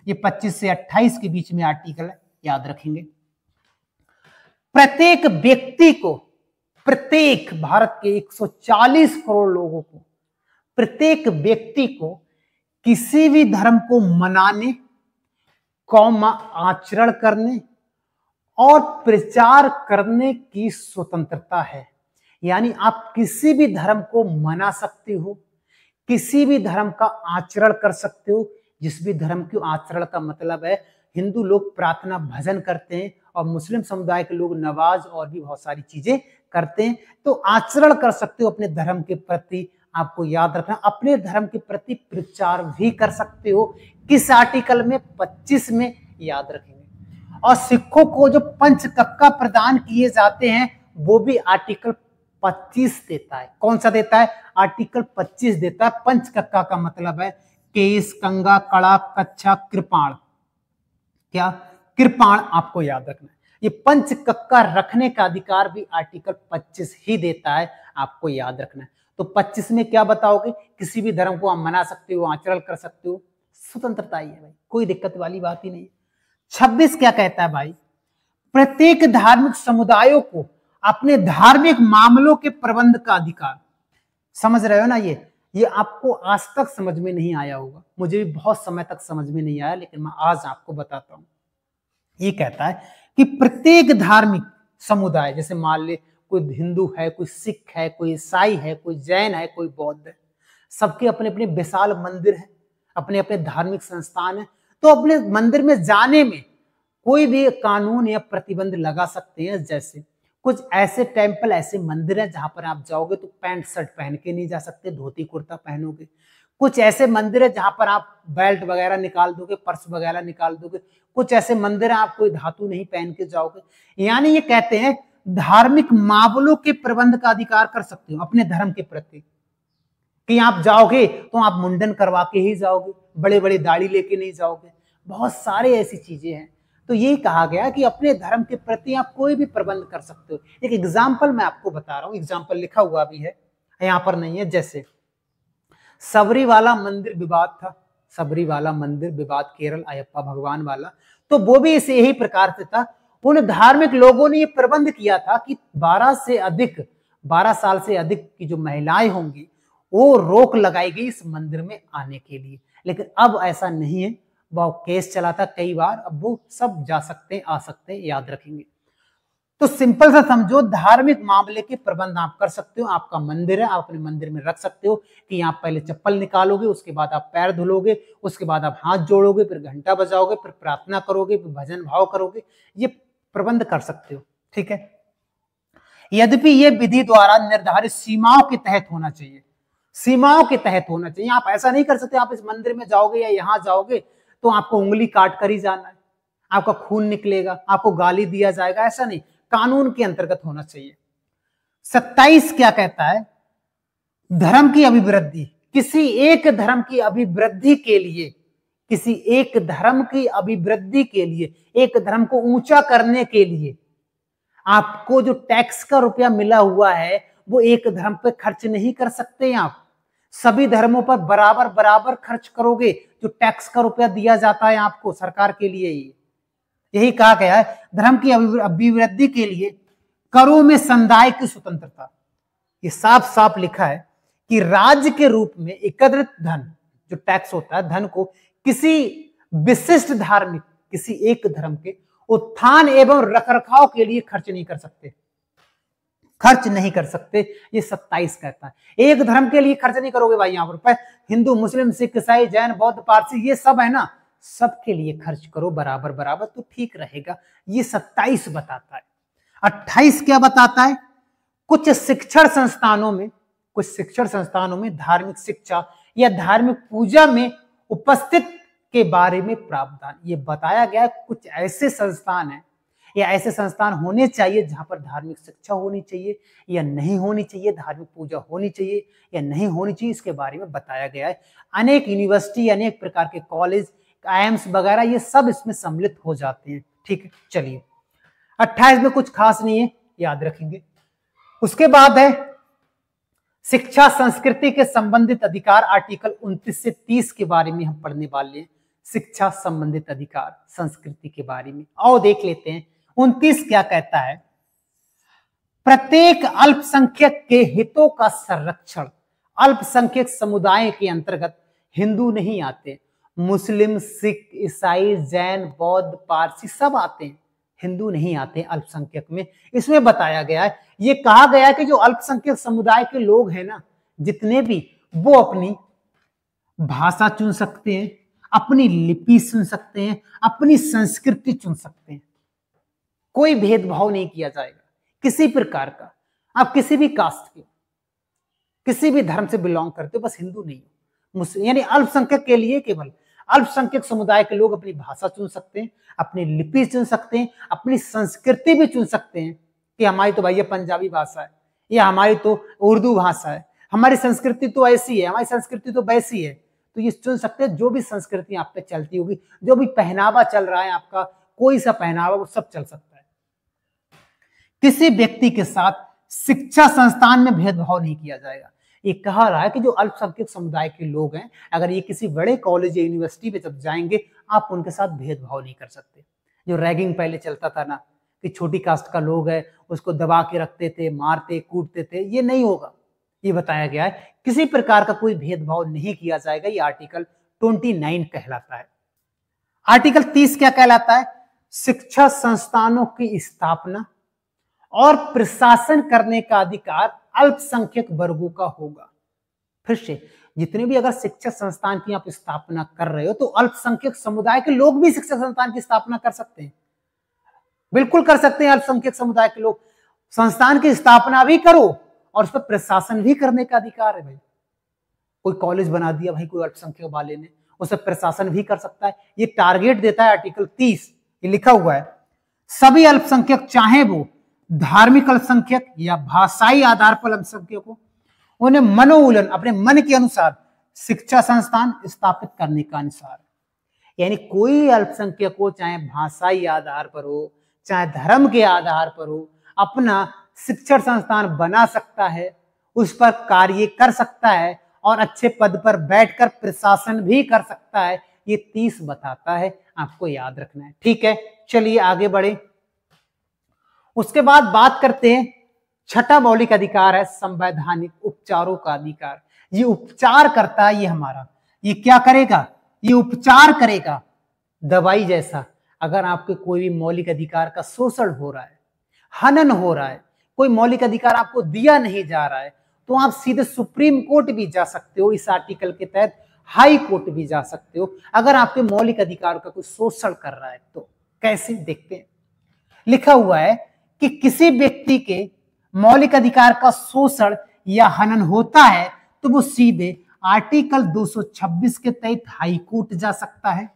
ये 25 से 28 के बीच में आर्टिकल है, याद रखेंगे। प्रत्येक व्यक्ति को, प्रत्येक भारत के 140 करोड़ लोगों को, प्रत्येक व्यक्ति को किसी भी धर्म को मनाने, आचरण करने और प्रचार करने की स्वतंत्रता है। यानी आप किसी भी धर्म को मना सकते हो, किसी भी धर्म का आचरण कर सकते हो। जिस भी धर्म के आचरण का मतलब है, हिंदू लोग प्रार्थना भजन करते हैं और मुस्लिम समुदाय के लोग नमाज और भी बहुत सारी चीजें करते हैं, तो आचरण कर सकते हो अपने धर्म के प्रति। आपको याद रखना, अपने धर्म के प्रति प्रचार भी कर सकते हो। किस आर्टिकल में, 25 में, याद रखेंगे। और सिखों को जो पंचकक्का प्रदान किए जाते हैं वो भी आर्टिकल 25 देता है। कौन सा देता है, आर्टिकल 25 देता है। पंचकक्का का मतलब है केस, कंगा, कड़ा, कच्छा, कृपाण। क्या, कृपाण, आपको याद रखना है। ये पंचकक्का रखने का अधिकार भी आर्टिकल 25 ही देता है, आपको याद रखना है। तो 25 में क्या बताओगे, किसी भी धर्म को आप मना सकते हो, आचरण कर सकते हो, स्वतंत्रता ही है भाई, कोई दिक्कत वाली बात ही नहीं। 26 क्या कहता है भाई, प्रत्येक धार्मिक समुदायों को अपने धार्मिक मामलों के प्रबंध का अधिकार। समझ रहे हो ना, ये आपको आज तक समझ में नहीं आया होगा, मुझे भी बहुत समय तक समझ में नहीं आया, लेकिन मैं आज आपको बताता हूं। ये कहता है कि प्रत्येक धार्मिक समुदाय, जैसे मान ले कोई हिंदू है, कोई सिख है, कोई ईसाई है, कोई जैन है, कोई बौद्ध है, सबके अपने अपने विशाल मंदिर है, अपने अपने धार्मिक संस्थान है। तो अपने मंदिर में जाने में कोई भी कानून या प्रतिबंध लगा सकते हैं। जैसे कुछ ऐसे टेम्पल, ऐसे मंदिर हैं जहां पर आप जाओगे तो पैंट शर्ट पहन के नहीं जा सकते, धोती कुर्ता पहनोगे। कुछ ऐसे मंदिर है जहां पर आप बेल्ट वगैरह निकाल दोगे, पर्स वगैरह निकाल दोगे। कुछ ऐसे मंदिर है आप कोई धातु नहीं पहन के जाओगे। यानी ये कहते हैं धार्मिक मामलों के प्रबंध का अधिकार कर सकते हो अपने धर्म के प्रति, कि आप जाओगे तो आप मुंडन करवा के ही जाओगे, बड़े बड़े दाढ़ी लेके नहीं जाओगे, बहुत सारे ऐसी चीजें हैं। तो यही कहा गया कि अपने धर्म के प्रति आप कोई भी प्रबंध कर सकते हो। एक एग्जाम्पल मैं आपको बता रहा हूं, एग्जाम्पल लिखा हुआ भी है, यहां पर नहीं है। जैसे सबरी वाला मंदिर विवाद था, सबरी वाला मंदिर विवाद, केरल अयप्पा भगवान वाला, तो वो भी इसे यही प्रकार से था। उन धार्मिक लोगों ने ये प्रबंध किया था कि 12 साल से अधिक की जो महिलाएं होंगी वो रोक लगाई गई इस मंदिर में आने के लिए। लेकिन अब ऐसा नहीं है, वो केस चला था कई बार, अब वो सब जा सकते हैं, आ सकते हैं, याद रखेंगे। तो सिंपल सा समझो, धार्मिक मामले के प्रबंध आप कर सकते हो। आपका मंदिर है, आप अपने मंदिर में रख सकते हो कि आप पहले चप्पल निकालोगे, उसके बाद आप पैर धुलोगे, उसके बाद आप हाथ जोड़ोगे, फिर घंटा बजाओगे, फिर प्रार्थना करोगे, फिर भजन भाव करोगे, ये प्रबंध कर सकते हो, ठीक है। यद्यपि ये विधि द्वारा निर्धारित सीमाओं के तहत होना चाहिए, सीमाओं के तहत होना चाहिए। आप ऐसा नहीं कर सकते, आप इस मंदिर में जाओगे या यहां जाओगे तो आपको उंगली काट कर ही जाना है, आपका खून निकलेगा, आपको गाली दिया जाएगा, ऐसा नहीं, कानून के अंतर्गत होना चाहिए। 27 क्या कहता है? धर्म की अभिवृद्धि, किसी एक धर्म की अभिवृद्धि के लिए, किसी एक धर्म की अभिवृद्धि के लिए, एक धर्म को ऊंचा करने के लिए आपको जो टैक्स का रुपया मिला हुआ है वो एक धर्म पे खर्च नहीं कर सकते। आप सभी धर्मों पर बराबर बराबर खर्च करोगे। जो टैक्स का रुपया दिया जाता है आपको सरकार के लिए, यही कहा गया है। धर्म की अभिवृद्धि के लिए करों में संदाय की स्वतंत्रता, ये साफ साफ लिखा है कि राज्य के रूप में एकत्रित धन, जो टैक्स होता है, धन को किसी विशिष्ट धार्मिक, किसी एक धर्म के उत्थान एवं रखरखाव के लिए खर्च नहीं कर सकते, खर्च नहीं कर सकते। ये 27 कहता है। एक धर्म के लिए खर्च नहीं करोगे भाई, यहां पर हिंदू, मुस्लिम, सिख, ईसाई, जैन, बौद्ध, पारसी, ये सब है ना, सबके लिए खर्च करो बराबर बराबर, तो ठीक रहेगा। ये 27 बताता है। 28 क्या बताता है? कुछ शिक्षण संस्थानों में, कुछ शिक्षण संस्थानों में धार्मिक शिक्षा या धार्मिक पूजा में उपस्थित के बारे में प्रावधान, ये बताया गया है। कुछ ऐसे संस्थान हैं या ऐसे संस्थान होने चाहिए जहां पर धार्मिक शिक्षा होनी चाहिए या नहीं होनी चाहिए, धार्मिक पूजा होनी चाहिए या नहीं होनी चाहिए, इसके बारे में बताया गया है। अनेक यूनिवर्सिटी, अनेक प्रकार के कॉलेज, आईएम्स वगैरह, ये सब इसमें सम्मिलित हो जाते हैं, ठीक है। चलिए, 28 में कुछ खास नहीं है, याद रखेंगे। उसके बाद है शिक्षा संस्कृति के संबंधित अधिकार, आर्टिकल 29 से 30 के बारे में हम पढ़ने वाले हैं। शिक्षा संबंधित अधिकार, संस्कृति के बारे में आओ देख लेते हैं। 29 क्या कहता है? प्रत्येक अल्पसंख्यक के हितों का संरक्षण। अल्पसंख्यक समुदाय के अंतर्गत हिंदू नहीं आते, मुस्लिम, सिख, ईसाई, जैन, बौद्ध, पारसी सब आते हैं, हिंदू नहीं आते अल्पसंख्यक में। इसमें बताया गया है, ये कहा गया है कि जो अल्पसंख्यक समुदाय के लोग हैं ना, जितने भी, वो अपनी भाषा चुन सकते हैं, अपनी लिपि चुन सकते हैं, अपनी संस्कृति चुन सकते हैं। कोई भेदभाव नहीं किया जाएगा किसी प्रकार का। आप किसी भी कास्ट के, किसी भी धर्म से बिलोंग करते हो, बस हिंदू नहीं हो, यानी अल्पसंख्यक के लिए केवल अल्पसंख्यक समुदाय के लोग अपनी भाषा चुन सकते हैं, अपनी लिपि चुन सकते हैं, अपनी संस्कृति भी चुन सकते हैं कि हमारी तो भैया पंजाबी भाषा है, या हमारी तो उर्दू भाषा है, हमारी संस्कृति तो ऐसी है, हमारी संस्कृति तो वैसी है। तो ये चुन सकते हैं, जो भी संस्कृति आप पे चलती होगी, जो भी पहनावा चल रहा है आपका, कोई सा पहनावा, वो सब चल सकता है। किसी व्यक्ति के साथ शिक्षा संस्थान में भेदभाव नहीं किया जाएगा। ये कहा रहा है कि जो अल्पसंख्यक समुदाय के लोग हैं, अगर ये किसी बड़े कॉलेज या यूनिवर्सिटी में जब जाएंगे, आप उनके साथ भेदभाव नहीं कर सकते। जो रैगिंग पहले चलता था ना, कि छोटी कास्ट का लोग है उसको दबा के रखते थे, मारते कूटते थे, ये नहीं होगा। ये बताया गया है, किसी प्रकार का कोई भेदभाव नहीं किया जाएगा। ये आर्टिकल 29 कहलाता है। आर्टिकल 30 क्या कहलाता है? शिक्षा संस्थानों की स्थापना और प्रशासन करने का अधिकार अल्पसंख्यक वर्गों का होगा। फिर से, जितने भी अगर शिक्षा संस्थान की आप स्थापना कर रहे हो, तो अल्पसंख्यक समुदाय के लोग भी शिक्षा संस्थान की स्थापना कर सकते हैं, बिल्कुल कर सकते हैं। अल्पसंख्यक समुदाय के लोग संस्थान की स्थापना भी करो और उस पर प्रशासन भी करने का अधिकार है। भाई, कोई कॉलेज बना दिया भाई कोई अल्पसंख्यक वाले ने, उस पर प्रशासन भी कर सकता है। ये टारगेट देता है आर्टिकल 30, ये लिखा हुआ है। सभी अल्पसंख्यक, चाहे वो धार्मिक अल्पसंख्यक या भाषाई आधार पर अल्पसंख्यक हो, उन्हें मनोउलन, अपने मन के अनुसार शिक्षा संस्थान स्थापित करने का अनुसार, यानी कोई अल्पसंख्यक हो, चाहे भाषाई आधार पर हो, चाहे धर्म के आधार पर हो, अपना शिक्षण संस्थान बना सकता है, उस पर कार्य कर सकता है और अच्छे पद पर बैठकर प्रशासन भी कर सकता है। ये 30 बताता है आपको याद रखना है। ठीक है, चलिए आगे बढ़े। उसके बाद बात करते हैं, छठा मौलिक अधिकार है संवैधानिक उपचारों का अधिकार। ये उपचार करता है, ये हमारा, ये क्या करेगा, ये उपचार करेगा। दवाई जैसा अगर आपके कोई भी मौलिक अधिकार का शोषण हो रहा है, हनन हो रहा है, कोई मौलिक अधिकार आपको दिया नहीं जा रहा है, तो आप सीधे सुप्रीम कोर्ट भी जा सकते हो। इस आर्टिकल के तहत हाई कोर्ट भी जा सकते हो अगर आपके मौलिक अधिकार का कोई शोषण कर रहा है तो। कैसे, देखते हैं। लिखा हुआ है कि किसी व्यक्ति के मौलिक अधिकार का शोषण या हनन होता है तो वो सीधे आर्टिकल 226 के तहत हाई कोर्ट जा सकता है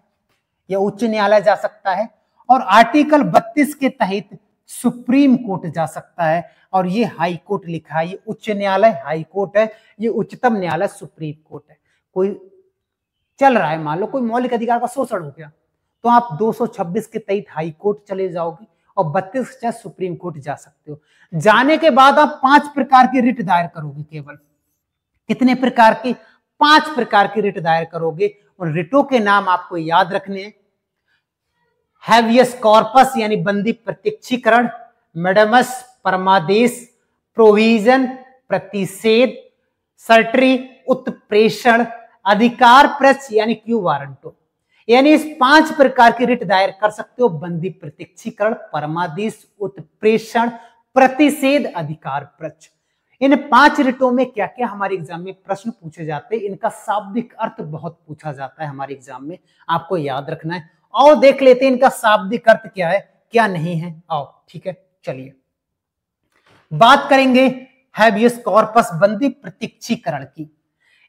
या उच्च न्यायालय जा सकता है, और आर्टिकल 32 के तहत सुप्रीम कोर्ट जा सकता है। और ये हाई कोर्ट लिखा है, ये उच्च न्यायालय हाई कोर्ट है, ये उच्चतम न्यायालय सुप्रीम कोर्ट है। कोई चल रहा है, मान लो कोई मौलिक अधिकार का शोषण हो गया, तो आप 226 के तहत हाई कोर्ट चले जाओगे और 32 के तहत सुप्रीम कोर्ट जा सकते हो। जाने के बाद आप 5 प्रकार की रिट दायर करोगे। केवल कितने प्रकार की? 5 प्रकार की रिट दायर करोगे। और रिटों के नाम आपको याद रखने हैं। हैवियस कॉर्पस यानी बंदी प्रत्यक्षीकरण, मेडमस परमादेश, प्रोविजन प्रतिषेध, सर्टरी उत्प्रेषण, अधिकार प्रच यानी क्यू वारंटो। यानी इस 5 प्रकार की रिट दायर कर सकते हो। बंदी प्रत्यक्षीकरण, परमादेश, उत्प्रेषण, प्रतिषेध, अधिकार प्रच। इन 5 रिटों में क्या क्या हमारे एग्जाम में प्रश्न पूछे जाते हैं, इनका शाब्दिक अर्थ बहुत पूछा जाता है हमारे एग्जाम में, आपको याद रखना है। और देख लेते हैं इनका शाब्दिक अर्थ क्या है क्या नहीं है। आओ, ठीक है, चलिए बात करेंगे हैबियस कॉर्पस बंदी प्रत्यक्षीकरण की।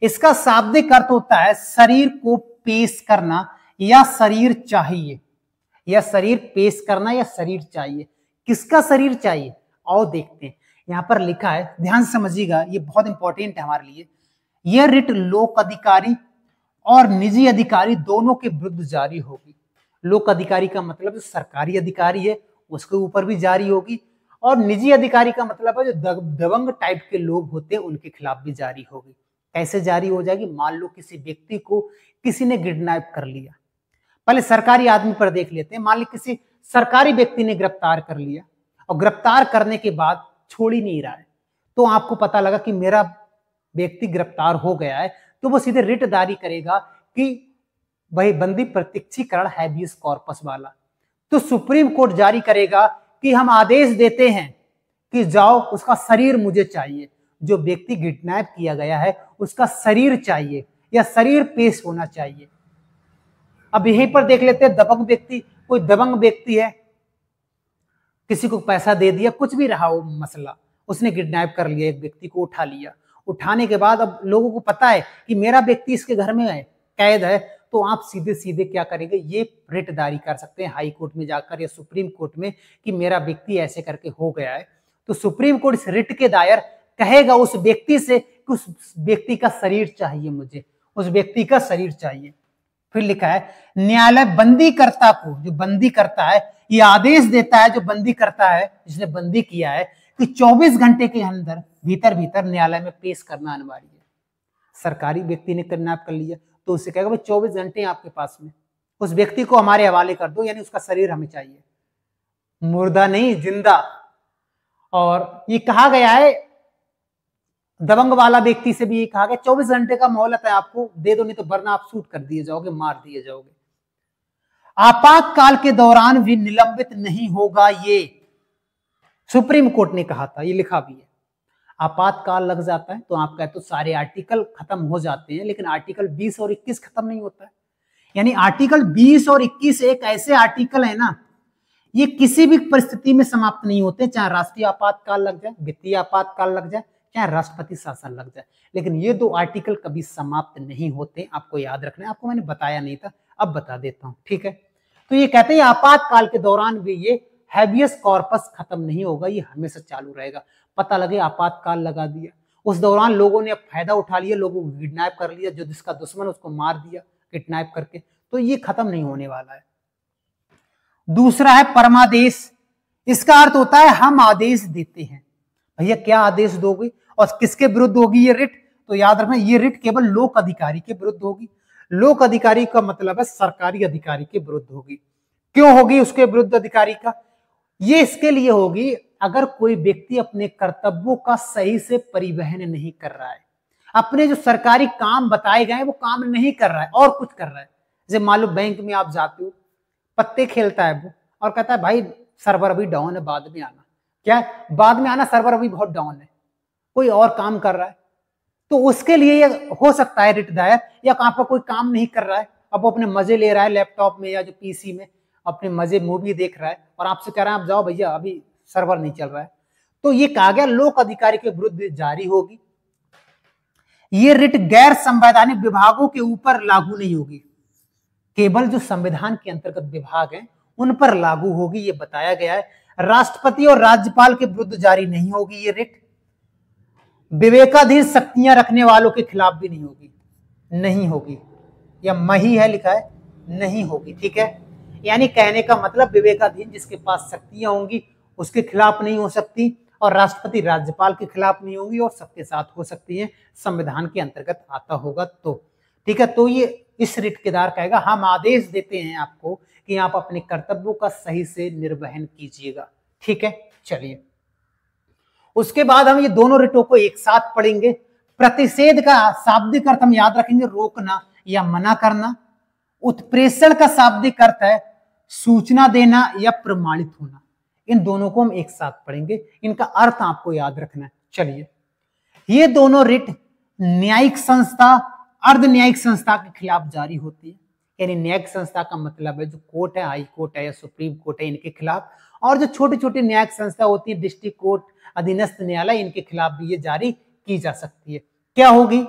इसका शाब्दिक अर्थ होता है शरीर को पेश करना या शरीर चाहिए, या शरीर पेश करना या शरीर चाहिए। किसका शरीर चाहिए? आओ देखते हैं। यहां पर लिखा है, ध्यान से समझिएगा, ये बहुत इंपॉर्टेंट है हमारे लिए। यह रिट लोक अधिकारी और निजी अधिकारी दोनों के विरुद्ध जारी होगी। लोक अधिकारी का मतलब जो सरकारी अधिकारी है उसके ऊपर भी जारी होगी, और निजी अधिकारी का मतलब है जो दबंग टाइप के लोग होते हैं उनके खिलाफ भी जारी होगी। कैसे जारी हो जाएगी? मान लो किसी व्यक्ति को किसी ने किडनैप कर लिया, पहले सरकारी आदमी पर देख लेते हैं। मान लो किसी सरकारी व्यक्ति ने गिरफ्तार कर लिया, और गिरफ्तार करने के बाद छोड़ ही नहीं रहा है, तो आपको पता लगा कि मेरा व्यक्ति गिरफ्तार हो गया है, तो वो सीधे रिट जारी करेगा कि वही बंदी प्रत्यक्षीकरण हैबियस कॉर्पस वाला। तो सुप्रीम कोर्ट जारी करेगा कि हम आदेश देते हैं कि जाओ, उसका शरीर मुझे चाहिए। जो व्यक्ति किडनैप किया गया है उसका शरीर चाहिए या शरीर पेश होना चाहिए। अब यहीं पर देख लेते हैं दबंग व्यक्ति। कोई दबंग व्यक्ति है, किसी को पैसा दे दिया, कुछ भी रहा वो मसला, उसने किडनैप कर लिया, एक व्यक्ति को उठा लिया। उठाने के बाद अब लोगों को पता है कि मेरा व्यक्ति इसके घर में है, कैद है, तो आप सीधे सीधे क्या करेंगे? ये रिट जारी कर सकते हैं हाई कोर्ट में जाकर या सुप्रीम कोर्ट में कि मेरा व्यक्ति ऐसे करके हो गया है। तो सुप्रीम कोर्ट इस रिट के दायर कहेगा उस व्यक्ति से कि उस व्यक्ति का शरीर चाहिए, मुझे उस व्यक्ति का शरीर चाहिए। फिर लिखा है न्यायालय बंदीकर्ता को, जो बंदी करता है, ये आदेश देता है, जो बंदी करता है, जिसने बंदी किया है, कि 24 घंटे के अंदर भीतर न्यायालय में पेश करना अनिवार्य है। सरकारी व्यक्ति ने किडनैप कर लिया तो उसे कहेगा भाई 24 घंटे आपके पास में, उस व्यक्ति को हमारे हवाले कर दो, यानी उसका शरीर हमें चाहिए, मुर्दा नहीं जिंदा। और ये कहा गया है दबंग वाला व्यक्ति से भी ये कहा गया 24 घंटे का मोहलत है, आपको दे दो, नहीं तो वरना आप शूट कर दिए जाओगे, मार दिए जाओगे। आपातकाल के दौरान भी निलंबित नहीं होगा, ये सुप्रीम कोर्ट ने कहा था, ये लिखा भी है। आपातकाल लग जाता है तो आप कहते हो सारे आर्टिकल खत्म हो जाते हैं, लेकिन आर्टिकल 20 और 21 खत्म नहीं होता है। यानी आर्टिकल 20 और 21 एक ऐसे आर्टिकल है ना, ये किसी भी परिस्थिति में समाप्त नहीं होते, चाहे राष्ट्रीय आपातकाल लग जाए, वित्तीय आपातकाल लग जाए, चाहे राष्ट्रपति शासन लग जाए, लेकिन ये 2 आर्टिकल कभी समाप्त नहीं होते। आपको याद रखना है, आपको मैंने बताया नहीं था, अब बता देता हूं, ठीक है। तो ये कहते हैं आपातकाल के दौरान भी ये हैबियस कॉर्पस खत्म नहीं होगा, ये हमेशा चालू रहेगा। पता लगे आपातकाल लगा दिया, उस दौरान लोगों ने अब फायदा उठा लिया, लोगों को किडनैप कर लिया, जो जिसका दुश्मन उसको मार दिया किडनैप करके, तो ये खत्म नहीं होने वाला है। दूसरा है परमादेश। इसका अर्थ होता है हम आदेश देते हैं। भैया क्या आदेश दोगे और किसके विरुद्ध होगी ये रिट? तो याद रखना ये रिट केवल लोक अधिकारी के विरुद्ध होगी। लोक अधिकारी का मतलब है सरकारी अधिकारी के विरुद्ध होगी। क्यों होगी उसके विरुद्ध अधिकारी का? ये इसके लिए होगी अगर कोई व्यक्ति अपने कर्तव्यों का सही से परिवहन नहीं कर रहा है, अपने जो सरकारी काम बताए गए वो काम नहीं कर रहा है और कुछ कर रहा है। जैसे मान लो बैंक में आप जाते हो, पत्ते खेलता है वो और कहता है भाई सर्वर अभी डाउन है, बाद में आना। क्या बाद में आना? सर्वर अभी बहुत डाउन है, कोई और काम कर रहा है। तो उसके लिए ये हो सकता है रिट दायर, या आपका कोई काम नहीं कर रहा है, अब वो अपने मजे ले रहा है लैपटॉप में या जो पीसी में, अपने मजे मूवी देख रहा है और आपसे कह रहा है आप जाओ भैया अभी सर्वर नहीं चल रहा है। तो ये कहा गया लोक अधिकारी के विरुद्ध जारी होगी। ये रिट गैर संवैधानिक विभागों के ऊपर लागू नहीं होगी, केवल जो संविधान के अंतर्गत विभाग हैं उन पर लागू होगी, ये बताया गया है। राष्ट्रपति और राज्यपाल के विरुद्ध जारी नहीं होगी ये रिट। विवेकाधीन शक्तियां रखने वालों के खिलाफ भी नहीं होगी, नहीं होगी, या मही है लिखा है, नहीं होगी। ठीक है, यानी कहने का मतलब विवेकाधीन जिसके पास शक्तियां होंगी उसके खिलाफ नहीं हो सकती, और राष्ट्रपति राज्यपाल के खिलाफ नहीं होगी, और सबके साथ हो सकती है, संविधान के अंतर्गत आता होगा तो। ठीक है, तो ये इस रिट के दायर कहेगा हम आदेश देते हैं आपको कि आप अपने कर्तव्यों का सही से निर्वहन कीजिएगा। ठीक है, चलिए उसके बाद हम ये दोनों रिटों को एक साथ पढ़ेंगे। प्रतिषेध का शाब्दिक अर्थ हम याद रखेंगे रोकना या मना करना। उत्प्रेषण का शाब्दिक अर्थ है सूचना देना या प्रमाणित होना। इन दोनों को हम एक साथ पढ़ेंगे, इनका अर्थ आपको याद रखना है। चलिए, ये दोनों रिट न्यायिक संस्था अर्ध न्यायिक संस्था के खिलाफ जारी होती है। यानी न्यायिक संस्था का मतलब है जो कोर्ट है, हाई कोर्ट है या सुप्रीम कोर्ट है, इनके खिलाफ, और जो छोटी छोटी न्यायिक संस्था होती है डिस्ट्रिक्ट कोर्ट, अधीनस्थ न्यायालय, इनके खिलाफ भी ये जारी की जा सकती है। क्या होगी?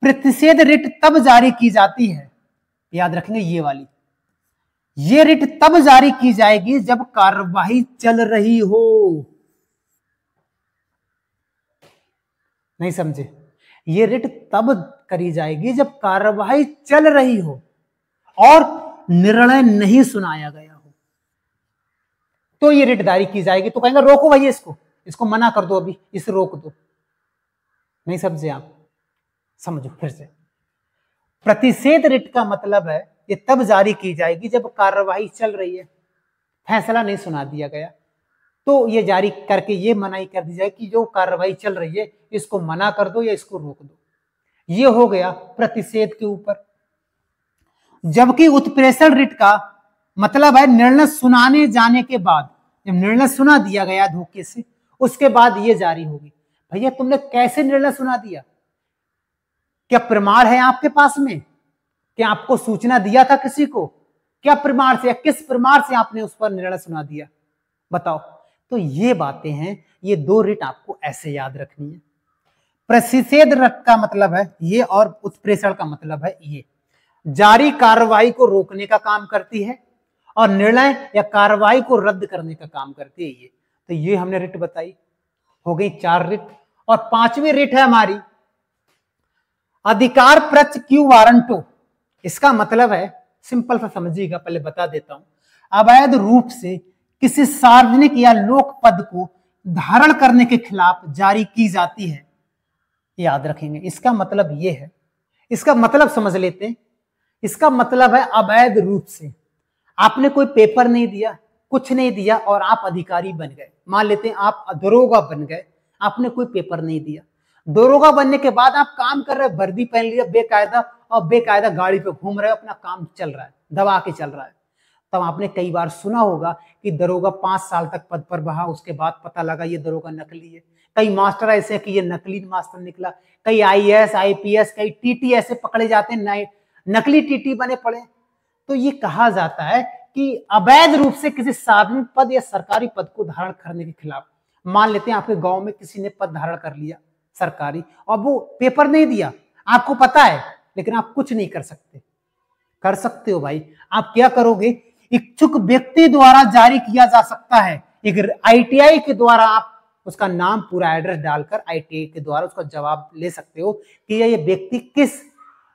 प्रतिषेध रिट तब जारी की जाती है, याद रखेंगे ये वाली, ये रिट तब जारी की जाएगी जब कार्यवाही चल रही हो। नहीं समझे? ये रिट तब करी जाएगी जब कार्यवाही चल रही हो और निर्णय नहीं सुनाया गया हो, तो ये रिट जारी की जाएगी। तो कहेंगे रोको भैया इसको मना कर दो, अभी इसे रोक दो। नहीं समझे आप? समझो फिर से। प्रतिषेध रिट का मतलब है ये तब जारी की जाएगी जब कार्यवाही चल रही है, फैसला नहीं सुना दिया गया, तो ये जारी करके ये मनाही कर दी जाए कि जो कार्यवाही चल रही है इसको मना कर दो या इसको रोक दो। ये हो गया प्रतिषेध के ऊपर। जबकि उत्प्रेषण रिट का मतलब है निर्णय सुनाने जाने के बाद, जब निर्णय सुना दिया गया धोखे से, उसके बाद ये जारी होगी। भैया तुमने कैसे निर्णय सुना दिया? क्या प्रमाण है आपके पास में? क्या आपको सूचना दिया था किसी को? क्या प्रमाण से या किस प्रमाण से आपने उस पर निर्णय सुना दिया? बताओ। तो ये बातें हैं, ये दो रिट आपको ऐसे याद रखनी है। प्रतिषेध रिट का मतलब है ये और उत्प्रेषण का मतलब है ये। जारी कार्रवाई को रोकने का काम करती है और निर्णय या कार्रवाई को रद्द करने का काम करती है ये। तो ये हमने रिट बताई, हो गई 4 रिट। और 5वीं रिट है हमारी अधिकार प्रच क्यू वारंटो। इसका मतलब है, सिंपल सा समझिएगा, पहले बता देता हूं, अवैध रूप से किसी सार्वजनिक या लोक पद को धारण करने के खिलाफ जारी की जाती है। याद रखेंगे, इसका मतलब ये है, इसका मतलब समझ लेते हैं। इसका मतलब है अवैध रूप से आपने कोई पेपर नहीं दिया, कुछ नहीं दिया और आप अधिकारी बन गए। मान लेते हैं आप दरोगा बन गए, आपने कोई पेपर नहीं दिया, दरोगा बनने के बाद आप काम कर रहे, वर्दी पहन लिया बेकायदा और बेकायदा गाड़ी पे घूम रहे हो, अपना काम चल रहा है, दबा के चल रहा है। तब आपने कई बार सुना होगा कि दरोगा 5 साल तक पद पर रहा, उसके बाद पता लगा ये दरोगा नकली है। कई मास्टर ऐसे कि ये नकली मास्टर निकला, कई IAS IPS कई TT ऐसे पकड़े जाते हैं, नकली TT बने पड़े। तो ये कहा जाता है कि अवैध रूप से किसी सार्वजनिक पद या सरकारी पद को धारण करने के खिलाफ। मान लेते हैं आपके गांव में किसी ने पद धारण कर लिया सरकारी और वो पेपर नहीं दिया, आपको पता है, लेकिन आप कुछ नहीं कर सकते। कर सकते हो भाई, आप क्या करोगे? इच्छुक व्यक्ति द्वारा जारी किया जा सकता है। एक ITI के द्वारा आप उसका नाम पूरा एड्रेस डालकर ITI के द्वारा उसका जवाब ले सकते हो कि ये व्यक्ति किस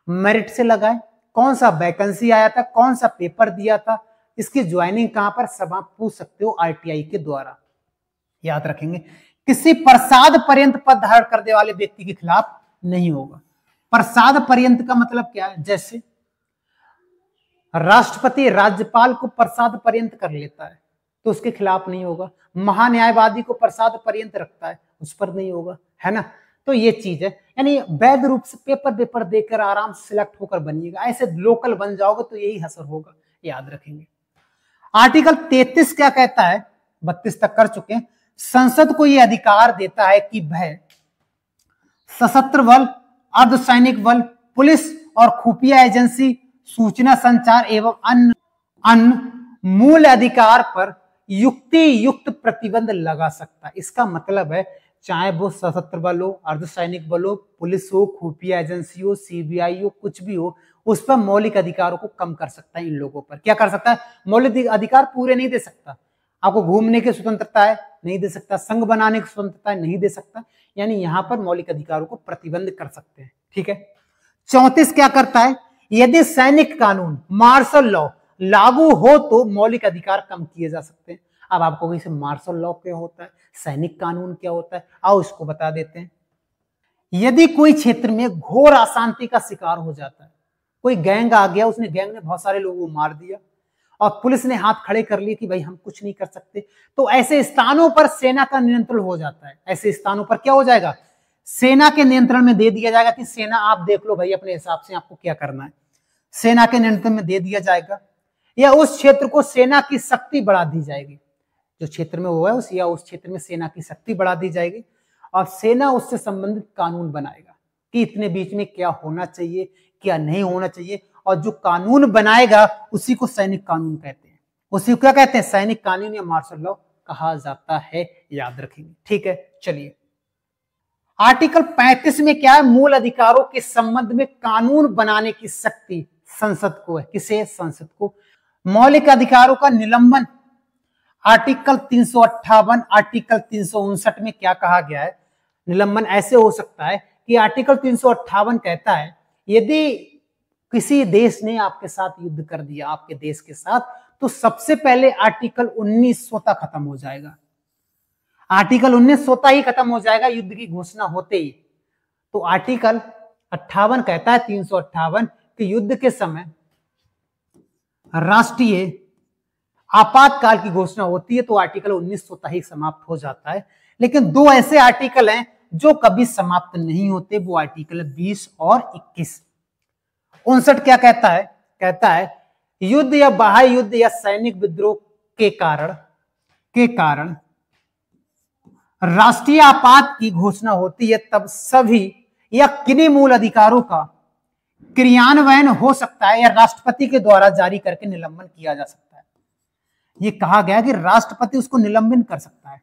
मेरिट से लगा है, कौन सा वैकेंसी आया था, कौन सा पेपर दिया था, इसकी ज्वाइनिंग कहां पर, सब आप पूछ सकते हो ITI के द्वारा। याद रखेंगे, किसी प्रसाद पर्यंत पद धारण करने वाले व्यक्ति के खिलाफ नहीं होगा। प्रसाद पर्यंत का मतलब क्या है? जैसे राष्ट्रपति राज्यपाल को प्रसाद पर्यंत कर लेता है तो उसके खिलाफ नहीं होगा। महान्यायवादी को प्रसाद पर्यंत रखता है, उस पर नहीं होगा, है ना। तो ये चीज है, यानी वैध रूप से पेपर देकर आराम से सिलेक्ट होकर बनिएगा। ऐसे लोकल बन जाओगे तो यही असर होगा, याद रखेंगे। आर्टिकल 33 क्या कहता है? 32 तक कर चुके हैं। संसद को यह अधिकार देता है कि वह सशस्त्र बल, अर्धसैनिक बल, पुलिस और खुफिया एजेंसी, सूचना संचार एवं अन्य मूल अधिकार पर युक्ति युक्त प्रतिबंध लगा सकता है। इसका मतलब है चाहे वो सशस्त्र बल हो, अर्धसैनिक बल हो, पुलिस हो, खुफिया एजेंसी हो, सीबीआई हो, कुछ भी हो, उस पर मौलिक अधिकारों को कम कर सकता है। इन लोगों पर क्या कर सकता है? मौलिक अधिकार पूरे नहीं दे सकता। आपको घूमने की स्वतंत्रता है, नहीं दे सकता। संघ बनाने की स्वतंत्रता है, नहीं दे सकता। यानी यहां पर मौलिक अधिकारों को प्रतिबंध कर सकते हैं, ठीक है। 34 क्या करता है? यदि सैनिक कानून, मार्शल लॉ लागू हो तो मौलिक अधिकार कम किए जा सकते हैं। अब आपको वैसे मार्शल लॉ क्या होता है, सैनिक कानून क्या होता है, आओ इसको बता देते हैं। यदि कोई क्षेत्र में घोर अशांति का शिकार हो जाता है, कोई गैंग आ गया, उसने गैंग ने बहुत सारे लोगों को मार दिया और पुलिस ने हाथ खड़े कर लिए कि भाई हम कुछ नहीं कर सकते, तो ऐसे स्थानों पर सेना का नियंत्रण हो जाता है। ऐसे स्थानों पर क्या हो जाएगा? सेना के नियंत्रण में दे दिया जाएगा कि सेना आप देख लो भाई अपने हिसाब से आपको क्या करना है। सेना के नियंत्रण में दे दिया जाएगा, या उस क्षेत्र को सेना की शक्ति बढ़ा दी जाएगी। जो क्षेत्र में हुआ है उस क्षेत्र में सेना की शक्ति बढ़ा दी जाएगी और सेना उससे संबंधित कानून बनाएगा कि इतने बीच में क्या होना चाहिए, क्या नहीं होना चाहिए। और जो कानून बनाएगा उसी को सैनिक कानून कहते हैं। उसी को क्या कहते हैं? सैनिक कानून या मार्शल लॉ कहा जाता है, याद रखेंगे, ठीक है। चलिए, आर्टिकल 35 में क्या है? मूल अधिकारों के संबंध में कानून बनाने की शक्ति संसद को है। किसे? संसद को। मौलिक अधिकारों का निलंबन, आर्टिकल 358, आर्टिकल 359 में क्या कहा गया है? निलंबन ऐसे हो सकता है कि आर्टिकल 358 कहता है यदि किसी देश ने आपके साथ युद्ध कर दिया, आपके देश के साथ, तो सबसे पहले आर्टिकल 19 स्वतः खत्म हो जाएगा। आर्टिकल 19 स्वतः ही खत्म हो जाएगा युद्ध की घोषणा होते ही। तो आर्टिकल 58 कहता है, 358, कि युद्ध के समय राष्ट्रीय आपातकाल की घोषणा होती है तो आर्टिकल 19 स्वतः ही समाप्त हो जाता है। लेकिन दो ऐसे आर्टिकल हैं जो कभी समाप्त नहीं होते, वो आर्टिकल 20 और 21। 59 क्या कहता है? कहता है युद्ध या बाह्य युद्ध या सैनिक विद्रोह के कारण राष्ट्रीय आपात की घोषणा होती है, तब सभी या किन्हीं मूल अधिकारों का क्रियान्वयन हो सकता है या राष्ट्रपति के द्वारा जारी करके निलंबन किया जा सकता है। ये कहा गया कि राष्ट्रपति उसको निलंबन कर सकता है।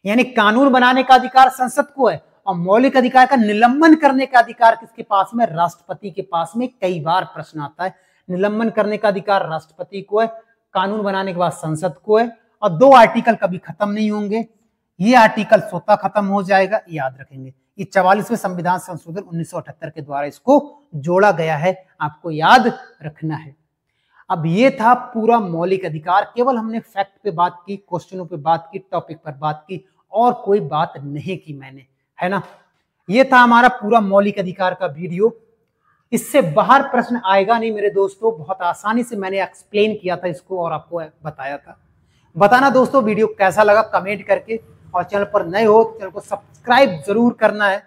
यानी कानून बनाने का अधिकार संसद को है और मौलिक अधिकार का निलंबन करने का अधिकार किसके पास में? राष्ट्रपति के पास में। कई बार प्रश्न आता है, निलंबन करने का अधिकार राष्ट्रपति को है, कानून बनाने के बाद संसद को है। और दो आर्टिकल कभी खत्म नहीं होंगे, ये आर्टिकल स्वतः खत्म हो जाएगा, याद रखेंगे। ये 44वें संविधान संशोधन 1978 के द्वारा इसको जोड़ा गया है, आपको याद रखना है। अब ये था पूरा मौलिक अधिकार। केवल हमने फैक्ट पे बात की, क्वेश्चनों पे बात की, टॉपिक पर बात की, और कोई बात नहीं की मैंने, है ना। ये था हमारा पूरा मौलिक अधिकार का वीडियो। इससे बाहर प्रश्न आएगा नहीं मेरे दोस्तों, बहुत आसानी से मैंने एक्सप्लेन किया था इसको और आपको बताया था। बताना दोस्तों वीडियो कैसा लगा कमेंट करके, और चैनल पर नए हो तो चैनल को सब्सक्राइब जरूर करना है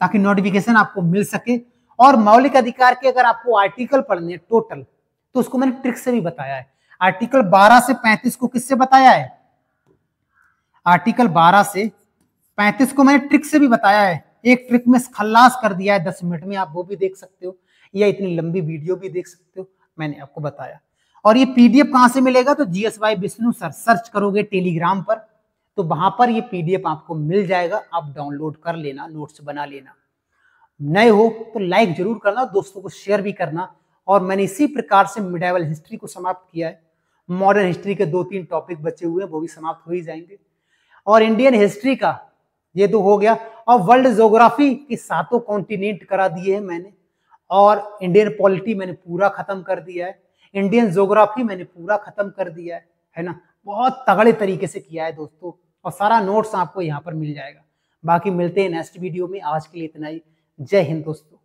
ताकि नोटिफिकेशन आपको मिल सके। और मौलिक अधिकार के अगर आपको आर्टिकल पढ़ने टोटल, तो उसको मैंने ट्रिक से भी बताया है। आर्टिकल 12 से 35 को किससे बताया है? आर्टिकल 12 से 35 को मैंने ट्रिक से भी बताया है। एक ट्रिक में खल्लास कर दिया है 10 मिनट में, आप वो भी देख सकते हो, या इतनी लंबी वीडियो भी देख सकते हो, मैंने आपको बताया। और ये पीडीएफ कहां से मिलेगा? तो GSY विष्णु सर सर्च करोगे टेलीग्राम पर, तो वहां पर ये पीडीएफ आपको मिल जाएगा। आप डाउनलोड कर लेना, नोट्स बना लेना। नए हो तो लाइक जरूर करना, दोस्तों को शेयर भी करना। और मैंने इसी प्रकार से मिडाइवल हिस्ट्री को समाप्त किया है। मॉडर्न हिस्ट्री के 2-3 टॉपिक बचे हुए हैं, वो भी समाप्त हो ही जाएंगे। और इंडियन हिस्ट्री का ये तो हो गया, और वर्ल्ड ज्योग्राफी के 7 कॉन्टिनेंट करा दिए हैं मैंने। और इंडियन पॉलिटी मैंने पूरा खत्म कर दिया है, इंडियन ज्योग्राफी मैंने पूरा खत्म कर दिया है ना। बहुत तगड़े तरीके से किया है दोस्तों, और सारा नोट्स आपको यहाँ पर मिल जाएगा। बाकी मिलते हैं नेक्स्ट वीडियो में, आज के लिए इतना ही। जय हिंद दोस्तों।